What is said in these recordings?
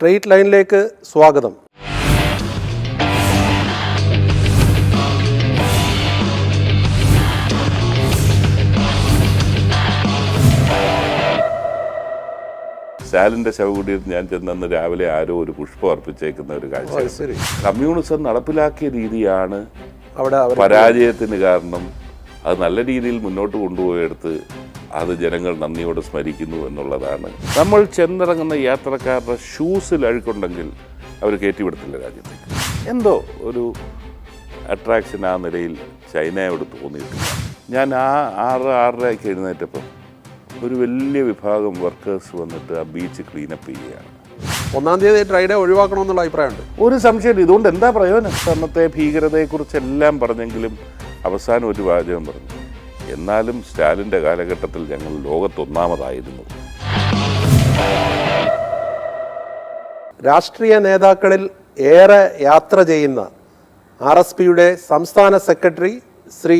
Straight ലൈനിലേക്ക് സ്വാഗതം. സ്റ്റാലിൻ്റെ ശവകുടീരത്തിൽ ഞാൻ ചെന്നന്ന് രാവിലെ ആരോ ഒരു പുഷ്പം അർപ്പിച്ചേക്കുന്ന ഒരു കാഴ്ച. കമ്മ്യൂണിസം നടപ്പിലാക്കിയ രീതിയാണ് അവിടെ പരാജയത്തിന് കാരണം. അത് നല്ല രീതിയിൽ മുന്നോട്ട് കൊണ്ടുപോയെടുത്ത് അത് ജനങ്ങൾ നന്ദിയോടെ സ്മരിക്കുന്നു എന്നുള്ളതാണ്. നമ്മൾ ചെന്നിറങ്ങുന്ന യാത്രക്കാരുടെ ഷൂസിൽ അഴുക്കുണ്ടെങ്കിൽ അവർ കയറ്റിവിടത്തില്ല രാജ്യത്തേക്ക്. എന്തോ ഒരു അട്രാക്ഷൻ ആ നിലയിൽ ചൈനയോട് തോന്നിയിട്ടില്ല. ഞാൻ 6:30 എഴുന്നേറ്റപ്പം ഒരു വലിയ വിഭാഗം വർക്കേഴ്സ് വന്നിട്ട് ആ ബീച്ച് ക്ലീനപ്പ് ചെയ്യുകയാണ്. 1-ാം തീയതി ഡ്രൈഡേ ഒഴിവാക്കണമെന്നുള്ള അഭിപ്രായമുണ്ട്. ഒരു സംശയം, ഇതുകൊണ്ട് എന്താ പ്രയോജനം? അന്നത്തെ ഭീകരതയെക്കുറിച്ചെല്ലാം പറഞ്ഞെങ്കിലും അവസാനം ഒരു വാചകം പറഞ്ഞു, എന്നാലും സ്റ്റാലിൻ്റെ കാലഘട്ടത്തിൽ ഞങ്ങൾ ലോകത്തൊന്നാമതായിരുന്നു. രാഷ്ട്രീയ നേതാക്കളിൽ ഏറെ യാത്ര ചെയ്യുന്ന RSPയുടെ സംസ്ഥാന secretary Shri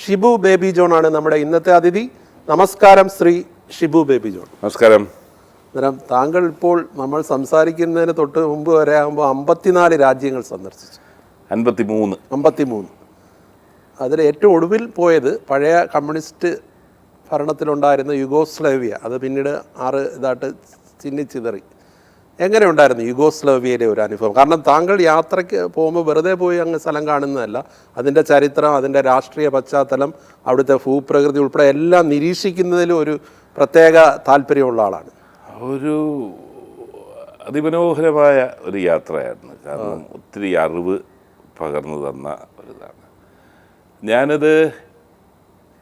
Shibu baby John ആണ് നമ്മുടെ ഇന്നത്തെ അതിഥി. നമസ്കാരം ശ്രീ ഷിബു ബേബി ജോൺ. നമസ്കാരം. അന്നേരം താങ്കൾ ഇപ്പോൾ നമ്മൾ സംസാരിക്കുന്നതിന് തൊട്ട് മുമ്പ് വരെ ആകുമ്പോൾ 54 രാജ്യങ്ങൾ സന്ദർശിച്ചു. 53. അതിൽ ഏറ്റവും ഒടുവിൽ പോയത് പഴയ കമ്മ്യൂണിസ്റ്റ് ഭരണത്തിലുണ്ടായിരുന്ന യുഗോസ്ലേവിയ. അത് പിന്നീട് 6 ഇതായിട്ട് ചിന്നിച്ചിതറി. എങ്ങനെ ഉണ്ടായിരുന്നു യുഗോസ്ലേവിയയിലെ ഒരു അനുഭവം? കാരണം താങ്കൾ യാത്രയ്ക്ക് പോകുമ്പോൾ വെറുതെ പോയി അങ്ങ് സ്ഥലം കാണുന്നതല്ല, അതിൻ്റെ ചരിത്രം, അതിൻ്റെ രാഷ്ട്രീയ പശ്ചാത്തലം, അവിടുത്തെ ഭൂപ്രകൃതി ഉൾപ്പെടെ എല്ലാം നിരീക്ഷിക്കുന്നതിലും ഒരു പ്രത്യേക താല്പര്യമുള്ള ആളാണ്. ഒരു അതിമനോഹരമായ ഒരു യാത്രയായിരുന്നു. കാരണം ഒത്തിരി അറിവ് പകർന്നു തന്ന ഒരിതാണ്. ഞാനത്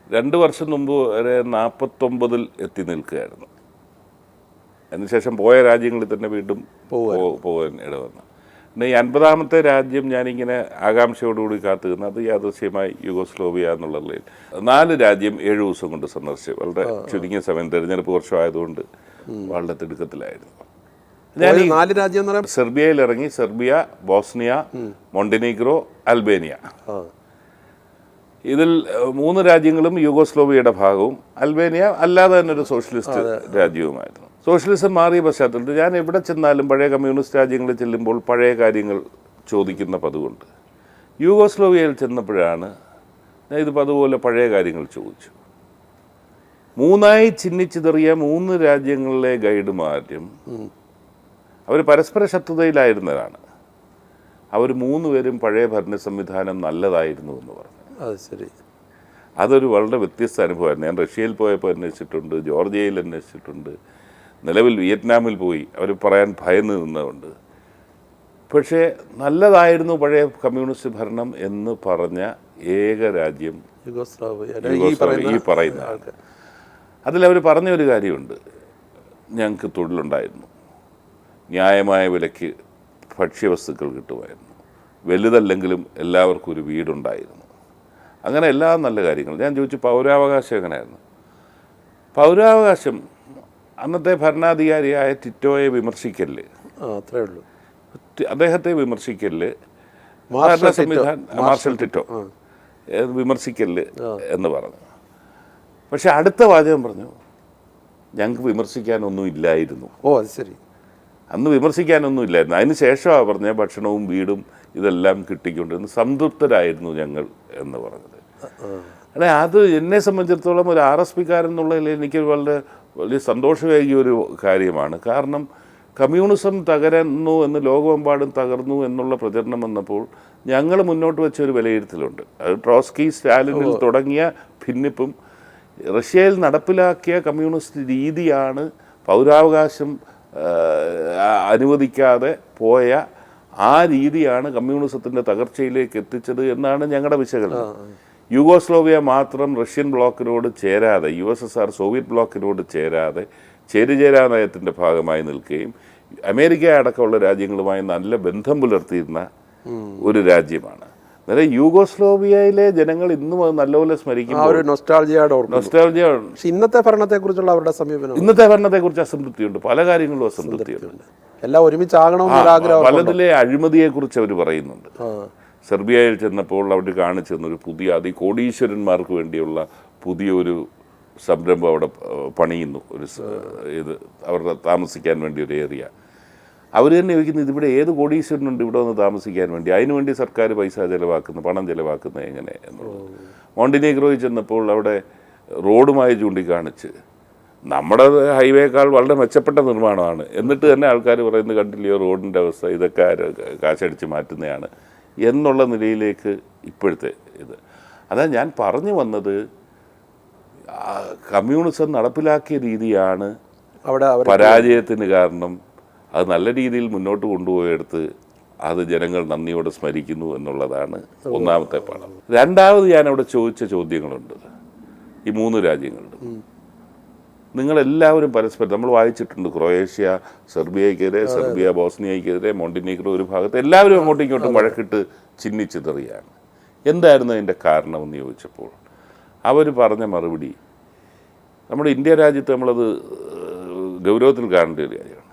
2 വർഷം മുമ്പ് വരെ 49 എത്തി നിൽക്കുകയായിരുന്നു. അതിനുശേഷം പോയ രാജ്യങ്ങളിൽ തന്നെ വീണ്ടും പോകാൻ ഇടവന്നു. പിന്നെ ഈ 50ാമത്തെ രാജ്യം ഞാനിങ്ങനെ ആകാംക്ഷയോടുകൂടി കാത്തുനിന്ന് അത് യാദൃശ്യമായി യുഗോസ്ലോവിയ എന്നുള്ളതിൽ 4 രാജ്യം 7 ദിവസം കൊണ്ട് സന്ദർശിച്ചു. വളരെ ചുരുങ്ങിയ സമയം, തെരഞ്ഞെടുപ്പ് വർഷമായതുകൊണ്ട് വളരെ തിടുക്കത്തിലായിരുന്നു. ഞാൻ 4 രാജ്യം എന്ന് പറയുമ്പോൾ സെർബിയയിൽ ഇറങ്ങി. Serbia, Bosnia, മൊണ്ടിനീഗ്രോ, Albania. ഇതിൽ 3 രാജ്യങ്ങളും യുഗോസ്ലോവിയയുടെ ഭാഗവും അൽബേനിയ അല്ലാതെ തന്നെ ഒരു സോഷ്യലിസ്റ്റ് രാജ്യവുമായിരുന്നു. സോഷ്യലിസം മാറിയ പശ്ചാത്തലത്തിൽ ഞാൻ എവിടെ ചെന്നാലും പഴയ കമ്മ്യൂണിസ്റ്റ് രാജ്യങ്ങളിൽ ചെല്ലുമ്പോൾ പഴയ കാര്യങ്ങൾ ചോദിക്കുന്ന പതിവുണ്ട്. യുഗോസ്ലോവിയയിൽ ചെന്നപ്പോഴാണ് ഞാൻ ഇതിപ്പോൾ അതുപോലെ പഴയ കാര്യങ്ങൾ ചോദിച്ചു. 3ആയി ചിഹ്നിച്ചിതറിയ 3 രാജ്യങ്ങളിലെ ഗൈഡുമാരും അവർ പരസ്പര ശത്രുതയിലായിരുന്നവരാണ്. അവർ 3 പേരും പഴയ ഭരണ സംവിധാനം നല്ലതായിരുന്നു എന്ന് പറഞ്ഞു. അത് ശരി. അതൊരു വളരെ വ്യത്യസ്ത അനുഭവമായിരുന്നു. ഞാൻ റഷ്യയിൽ പോയപ്പോൾ അന്വേഷിച്ചിട്ടുണ്ട്, ജോർജിയയിൽ അന്വേഷിച്ചിട്ടുണ്ട്, നിലവിൽ വിയറ്റ്നാമിൽ പോയി. അവർ പറയാൻ ഭയന്ന് നിന്നുകൊണ്ട്. പക്ഷേ നല്ലതായിരുന്നു പഴയ കമ്മ്യൂണിസ്റ്റ് ഭരണം എന്ന് പറഞ്ഞ ഏക രാജ്യം ഈ പറയുന്ന. അതിലവർ പറഞ്ഞൊരു കാര്യമുണ്ട്, ഞങ്ങൾക്ക് തൊഴിലുണ്ടായിരുന്നു, ന്യായമായ വിലയ്ക്ക് ഭക്ഷ്യവസ്തുക്കൾ കിട്ടുമായിരുന്നു, വലുതല്ലെങ്കിലും എല്ലാവർക്കും ഒരു വീടുണ്ടായിരുന്നു, അങ്ങനെ എല്ലാ നല്ല കാര്യങ്ങളും. ഞാൻ ചോദിച്ചു പൗരാവകാശം എങ്ങനെയായിരുന്നു? പൗരാവകാശം അന്നത്തെ ഭരണാധികാരിയായ ടിറ്റോയെ വിമർശിക്കല്, അത്രേ ഉള്ളൂ. അദ്ദേഹത്തെ വിമർശിക്കല്, മാർഷൽ ടിറ്റോ വിമർശിക്കല് എന്ന് പറഞ്ഞു. പക്ഷെ അടുത്ത വാചകം പറഞ്ഞു, ഞങ്ങൾക്ക് വിമർശിക്കാനൊന്നും ഇല്ലായിരുന്നു. അത് ശരി. അന്ന് വിമർശിക്കാനൊന്നും ഇല്ലായിരുന്നു. അതിന് ശേഷമാണ് പറഞ്ഞ ഭക്ഷണവും വീടും ഇതെല്ലാം കിട്ടിക്കൊണ്ടിരുന്നു, സംതൃപ്തരായിരുന്നു ഞങ്ങൾ എന്ന് പറഞ്ഞത്. അല്ലെ, അത് എന്നെ സംബന്ധിച്ചിടത്തോളം ഒരു RSPക്കാരൻ എന്നുള്ളതിൽ എനിക്ക് വളരെ വലിയ സന്തോഷമേകിയ ഒരു കാര്യമാണ്. കാരണം കമ്മ്യൂണിസം തകരുന്നു എന്ന് ലോകമെമ്പാടും തകർന്നു എന്നുള്ള പ്രചരണം വന്നപ്പോൾ ഞങ്ങൾ മുന്നോട്ട് വെച്ച ഒരു വിലയിരുത്തലുണ്ട്. അത് ട്രോസ്കി, സ്റ്റാലിനിൽ തുടങ്ങിയ ഭിന്നിപ്പും റഷ്യയിൽ നടപ്പിലാക്കിയ കമ്മ്യൂണിസ്റ്റ് രീതിയാണ് പൗരാവകാശം അനുവദിക്കാതെ പോയ ആ രീതിയാണ് കമ്മ്യൂണിസത്തിൻ്റെ തകർച്ചയിലേക്ക് എത്തിച്ചത് എന്നാണ് ഞങ്ങളുടെ വിശകലനം. യുഗോസ്ലോവിയ മാത്രം റഷ്യൻ ബ്ലോക്കിനോട് ചേരാതെ, USSR സോവിയറ്റ് ബ്ലോക്കിനോട് ചേരാതെ ചേരിചേരാ നയത്തിൻ്റെ ഭാഗമായി നിൽക്കുകയും അമേരിക്ക അടക്കമുള്ള രാജ്യങ്ങളുമായി നല്ല ബന്ധം പുലർത്തിയിരുന്ന ഒരു രാജ്യമാണ്. അതായത് യുഗോസ്ലോവിയയിലെ ജനങ്ങൾ ഇന്നും അത് നല്ലപോലെ സ്മരിക്കും. ഇന്നത്തെ ഭരണത്തെക്കുറിച്ചുള്ള അവരുടെ സമീപനം, ഇന്നത്തെ ഭരണത്തെക്കുറിച്ച് അസംതൃപ്തിയുണ്ട്, പല കാര്യങ്ങളും അസംതൃപ്തിയുണ്ട്. എല്ലാം ഒരുമിച്ചാകണമെന്ന് പലതിലെ അഴിമതിയെക്കുറിച്ച് അവർ പറയുന്നുണ്ട്. സെർബിയയിൽ ചെന്നപ്പോൾ അവർ കാണിച്ചു തന്നൊരു പുതിയ കോടീശ്വരന്മാർക്ക് വേണ്ടിയുള്ള പുതിയൊരു സംരംഭം അവിടെ പണിയുന്നു. ഇത് അവരുടെ താമസിക്കാൻ വേണ്ടി ഒരു ഏരിയ. അവർ തന്നെ ചോദിക്കുന്നത് ഇതിവിടെ ഏത് കോടീശ്വരനുണ്ട് ഇവിടെ വന്ന് താമസിക്കാൻ വേണ്ടി, അതിനുവേണ്ടി സർക്കാർ പൈസ ചിലവാക്കുന്നു, പണം ചിലവാക്കുന്നത് എങ്ങനെ എന്നുള്ളത്. മോണ്ടിനീഗ്രോയിൽ ചെന്നപ്പോൾ അവിടെ റോഡുമായി ചൂണ്ടിക്കാണിച്ച് നമ്മുടെ ഹൈവേക്കാൾ വളരെ മെച്ചപ്പെട്ട നിർമ്മാണമാണ്, എന്നിട്ട് തന്നെ ആൾക്കാർ പറയുന്നത് കണ്ടില്ലയോ റോഡിൻ്റെ അവസ്ഥ, ഇതൊക്കെ കാശടിച്ച് മാറ്റുന്നതാണ് എന്നുള്ള നിലയിലേക്ക് ഇപ്പോഴത്തെ ഇത്. അതാ ഞാൻ പറഞ്ഞു വന്നത്, കമ്മ്യൂണിസം നടപ്പിലാക്കിയ രീതിയാണ് അവിടെ പരാജയത്തിന് കാരണം. അത് നല്ല രീതിയിൽ മുന്നോട്ട് കൊണ്ടുപോയെടുത്ത് അത് ജനങ്ങൾ നന്ദിയോടെ സ്മരിക്കുന്നു എന്നുള്ളതാണ് ഒന്നാമത്തെ പാഠം. രണ്ടാമത് ഞാനവിടെ ചോദിച്ച ചോദ്യങ്ങളുണ്ട് ഈ 3 രാജ്യങ്ങളുണ്ട്. നിങ്ങളെല്ലാവരും പരസ്പരം നമ്മൾ വായിച്ചിട്ടുണ്ട്, ക്രൊയേഷ്യ സെർബിയയ്ക്കെതിരെ, സെർബിയ ബോസ്നിയയ്ക്കെതിരെ, മോണ്ടിനീഗ്രോ ഒരു ഭാഗത്ത്, എല്ലാവരും അങ്ങോട്ടും ഇങ്ങോട്ടും വഴക്കിട്ട് ചിഹ്നിച്ചിതറിയാണ്. എന്തായിരുന്നു അതിൻ്റെ കാരണമെന്ന് ചോദിച്ചപ്പോൾ അവർ പറഞ്ഞ മറുപടി, നമ്മുടെ ഇന്ത്യ രാജ്യത്ത് നമ്മളത് ഗൗരവത്തിൽ കാണേണ്ട ഒരു കാര്യമാണ്.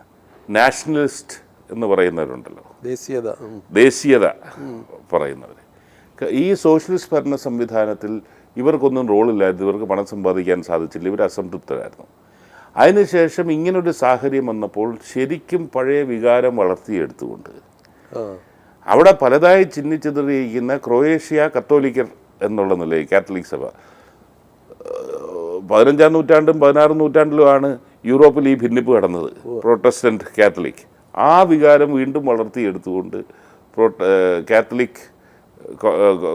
നാഷണലിസ്റ്റ് എന്ന് പറയുന്നവരുണ്ടല്ലോ, ദേശീയത പറയുന്നവർ. ഈ സോഷ്യലിസ്റ്റ് ഭരണ സംവിധാനത്തിൽ ഇവർക്കൊന്നും റോളില്ലായിരുന്നു, ഇവർക്ക് പണം സമ്പാദിക്കാൻ സാധിച്ചില്ല, ഇവർ അസംതൃപ്തരായിരുന്നു. അതിനുശേഷം ഇങ്ങനൊരു സാഹചര്യം വന്നപ്പോൾ ശരിക്കും പഴയ വികാരം വളർത്തിയെടുത്തുകൊണ്ട് അവിടെ പലതായി ചിഹ്നിച്ചിതറിയിരിക്കുന്ന ക്രൊയേഷ്യ കത്തോലിക്കർ എന്നുള്ള നിലയിൽ കാത്തലിക് സഭ 15-ാം നൂറ്റാണ്ടും 16-ാം നൂറ്റാണ്ടിലുമാണ് യൂറോപ്പിൽ ഈ ഭിന്നിപ്പ് കടന്നത്, പ്രൊട്ടസ്റ്റന്റ് കാത്തലിക്. ആ വികാരം വീണ്ടും വളർത്തിയെടുത്തുകൊണ്ട് കാത്തലിക്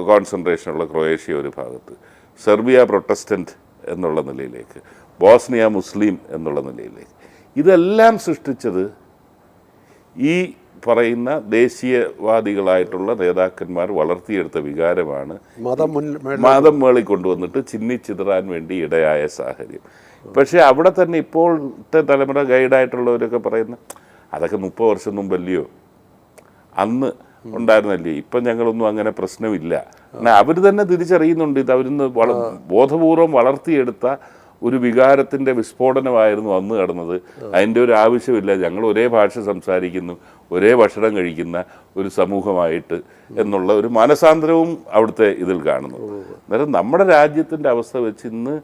കോൺസെൻട്രേഷനുള്ള ക്രൊയേഷ്യ ഒരു ഭാഗത്ത്, സെർബിയ പ്രൊട്ടസ്റ്റന്റ് എന്നുള്ള നിലയിലേക്ക്, ബോസ്നിയ മുസ്ലിം എന്നുള്ള നിലയിലേക്ക്, ഇതെല്ലാം സൃഷ്ടിച്ചത് ഈ പറയുന്ന ദേശീയവാദികളായിട്ടുള്ള നേതാക്കന്മാർ വളർത്തിയെടുത്ത വികാരമാണ്. മതം മേളിൽ കൊണ്ടുവന്നിട്ട് ചിഹ്നിച്ചിതറാൻ വേണ്ടി ഇടയായ സാഹചര്യം. പക്ഷേ അവിടെ തന്നെ ഇപ്പോഴത്തെ തലമുറ ഗൈഡായിട്ടുള്ളവരൊക്കെ പറയുന്ന അതൊക്കെ 30 വർഷം മുമ്പല്ലയോ, അന്ന് ഉണ്ടായിരുന്നല്ലേ, ഇപ്പം ഞങ്ങളൊന്നും അങ്ങനെ പ്രശ്നമില്ല. എന്നാൽ അവർ തന്നെ തിരിച്ചറിയുന്നുണ്ട് ഇത് അവരിന്ന് ബോധപൂർവം വളർത്തിയെടുത്ത ഒരു വികാരത്തിൻ്റെ വിസ്ഫോടനമായിരുന്നു അന്ന് നടന്നത്. അതിൻ്റെ ഒരു ആവശ്യമില്ല, ഞങ്ങൾ ഒരേ ഭാഷ സംസാരിക്കുന്നു, ഒരേ ഭക്ഷണം കഴിക്കുന്ന ഒരു സമൂഹമായിട്ട് എന്നുള്ള ഒരു മാനസാന്തരവും അവിടുത്തെ ഇതിൽ കാണുന്നു. അന്നേരം നമ്മുടെ രാജ്യത്തിൻ്റെ അവസ്ഥ വെച്ച് ഇന്ന്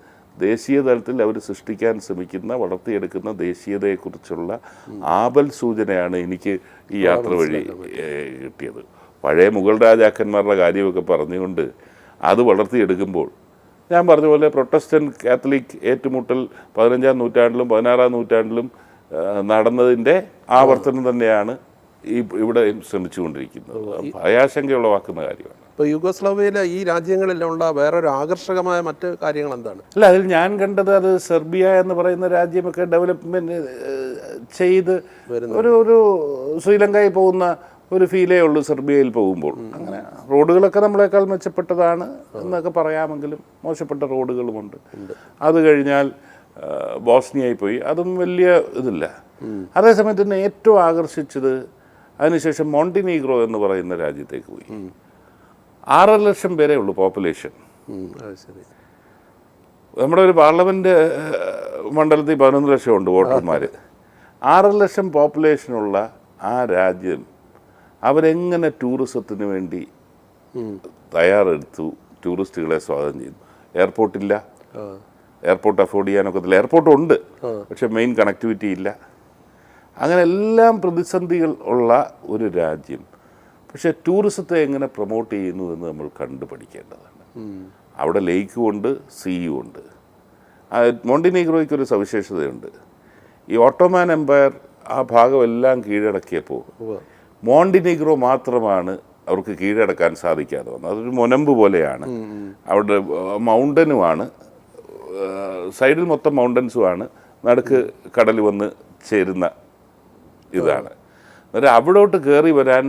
ദേശീയ തലത്തിൽ അവർ സൃഷ്ടിക്കാൻ ശ്രമിക്കുന്ന വളർത്തിയെടുക്കുന്ന ദേശീയതയെക്കുറിച്ചുള്ള ആപൽ സൂചനയാണ് എനിക്ക് ഈ യാത്ര വഴി കിട്ടിയത്. പഴയ മുഗൾ രാജാക്കന്മാരുടെ കാര്യമൊക്കെ പറഞ്ഞുകൊണ്ട് അത് വളർത്തിയെടുക്കുമ്പോൾ ഞാൻ പറഞ്ഞ പോലെ പ്രൊട്ടസ്റ്റന്റ് കാത്തലിക് ഏറ്റുമുട്ടൽ 15-ാം നൂറ്റാണ്ടിലും 16-ാം നൂറ്റാണ്ടിലും നടന്നതിൻ്റെ ആവർത്തനം തന്നെയാണ് ഇവിടെ ശ്രമിച്ചുകൊണ്ടിരിക്കുന്നത്. ഭയാശങ്കയുളവാക്കുന്ന കാര്യമാണ്. ഇപ്പോൾ യുഗോസ്ലാവിയയിലെ ഈ രാജ്യങ്ങളിലുള്ള വേറൊരു ആകർഷകമായ മറ്റ് കാര്യങ്ങൾ എന്താണ്? അല്ല, അതിൽ ഞാൻ കണ്ടത് അത് സെർബിയ എന്ന് പറയുന്ന രാജ്യമൊക്കെ ഡെവലപ്മെൻറ്റ് ചെയ്ത് ഒരു ശ്രീലങ്കയിൽ പോകുന്ന ഒരു ഫീലേ ഉള്ളൂ സെർബിയയിൽ പോകുമ്പോൾ. അങ്ങനെ റോഡുകളൊക്കെ നമ്മളെക്കാൾ മെച്ചപ്പെട്ടതാണ് എന്നൊക്കെ പറയാമെങ്കിലും മോശപ്പെട്ട റോഡുകളുമുണ്ട്. അത് കഴിഞ്ഞാൽ ബോസ്നിയയിൽ പോയി, അതും വലിയ ഇതില്ല. അതേസമയത്ത് തന്നെ ഏറ്റവും ആകർഷിച്ചത് അതിനുശേഷം മോണ്ടിനീഗ്രോ എന്ന് പറയുന്ന രാജ്യത്തേക്ക് പോയി. 6.5 ലക്ഷം പേരേ ഉള്ളൂ പോപ്പുലേഷൻ. നമ്മുടെ ഒരു പാർലമെൻറ്റ് മണ്ഡലത്തിൽ 11 ലക്ഷം ഉണ്ട് വോട്ടർമാർ. 6.5 ലക്ഷം പോപ്പുലേഷനുള്ള ആ രാജ്യം അവരെങ്ങനെ ടൂറിസത്തിന് വേണ്ടി തയ്യാറെടുത്തു, ടൂറിസ്റ്റുകളെ സ്വാഗതം ചെയ്യുന്നു. എയർപോർട്ടില്ല, എയർപോർട്ട് അഫോർഡ് ചെയ്യാനൊക്കത്തില്ല. എയർപോർട്ടുണ്ട്, പക്ഷെ മെയിൻ കണക്ടിവിറ്റി ഇല്ല. അങ്ങനെ എല്ലാം പ്രതിസന്ധികൾ ഉള്ള ഒരു രാജ്യം. പക്ഷേ ടൂറിസത്തെ എങ്ങനെ പ്രൊമോട്ട് ചെയ്യുന്നു എന്ന് നമ്മൾ കണ്ടുപഠിക്കേണ്ടതാണ്. അവിടെ ലേക്കും ഉണ്ട്, സീയും ഉണ്ട്. മോണ്ടിനീഗ്രോയ്ക്ക് ഒരു സവിശേഷതയുണ്ട്. ഈ ഓട്ടോമാൻ എംപയർ ആ ഭാഗമെല്ലാം കീഴടക്കിയപ്പോൾ മോണ്ടിനീഗ്രോ മാത്രമാണ് അവർക്ക് കീഴടക്കാൻ സാധിക്കാതെ വന്നത്. അതൊരു മുനമ്പ് പോലെയാണ്. അവിടെ മൗണ്ടനുമാണ്, സൈഡിൽ മൊത്തം മൗണ്ടൻസുമാണ്, നടുക്ക് കടൽ വന്ന് ചേരുന്ന ഇതാണ്. അന്നേരം അവിടോട്ട് കയറി വരാൻ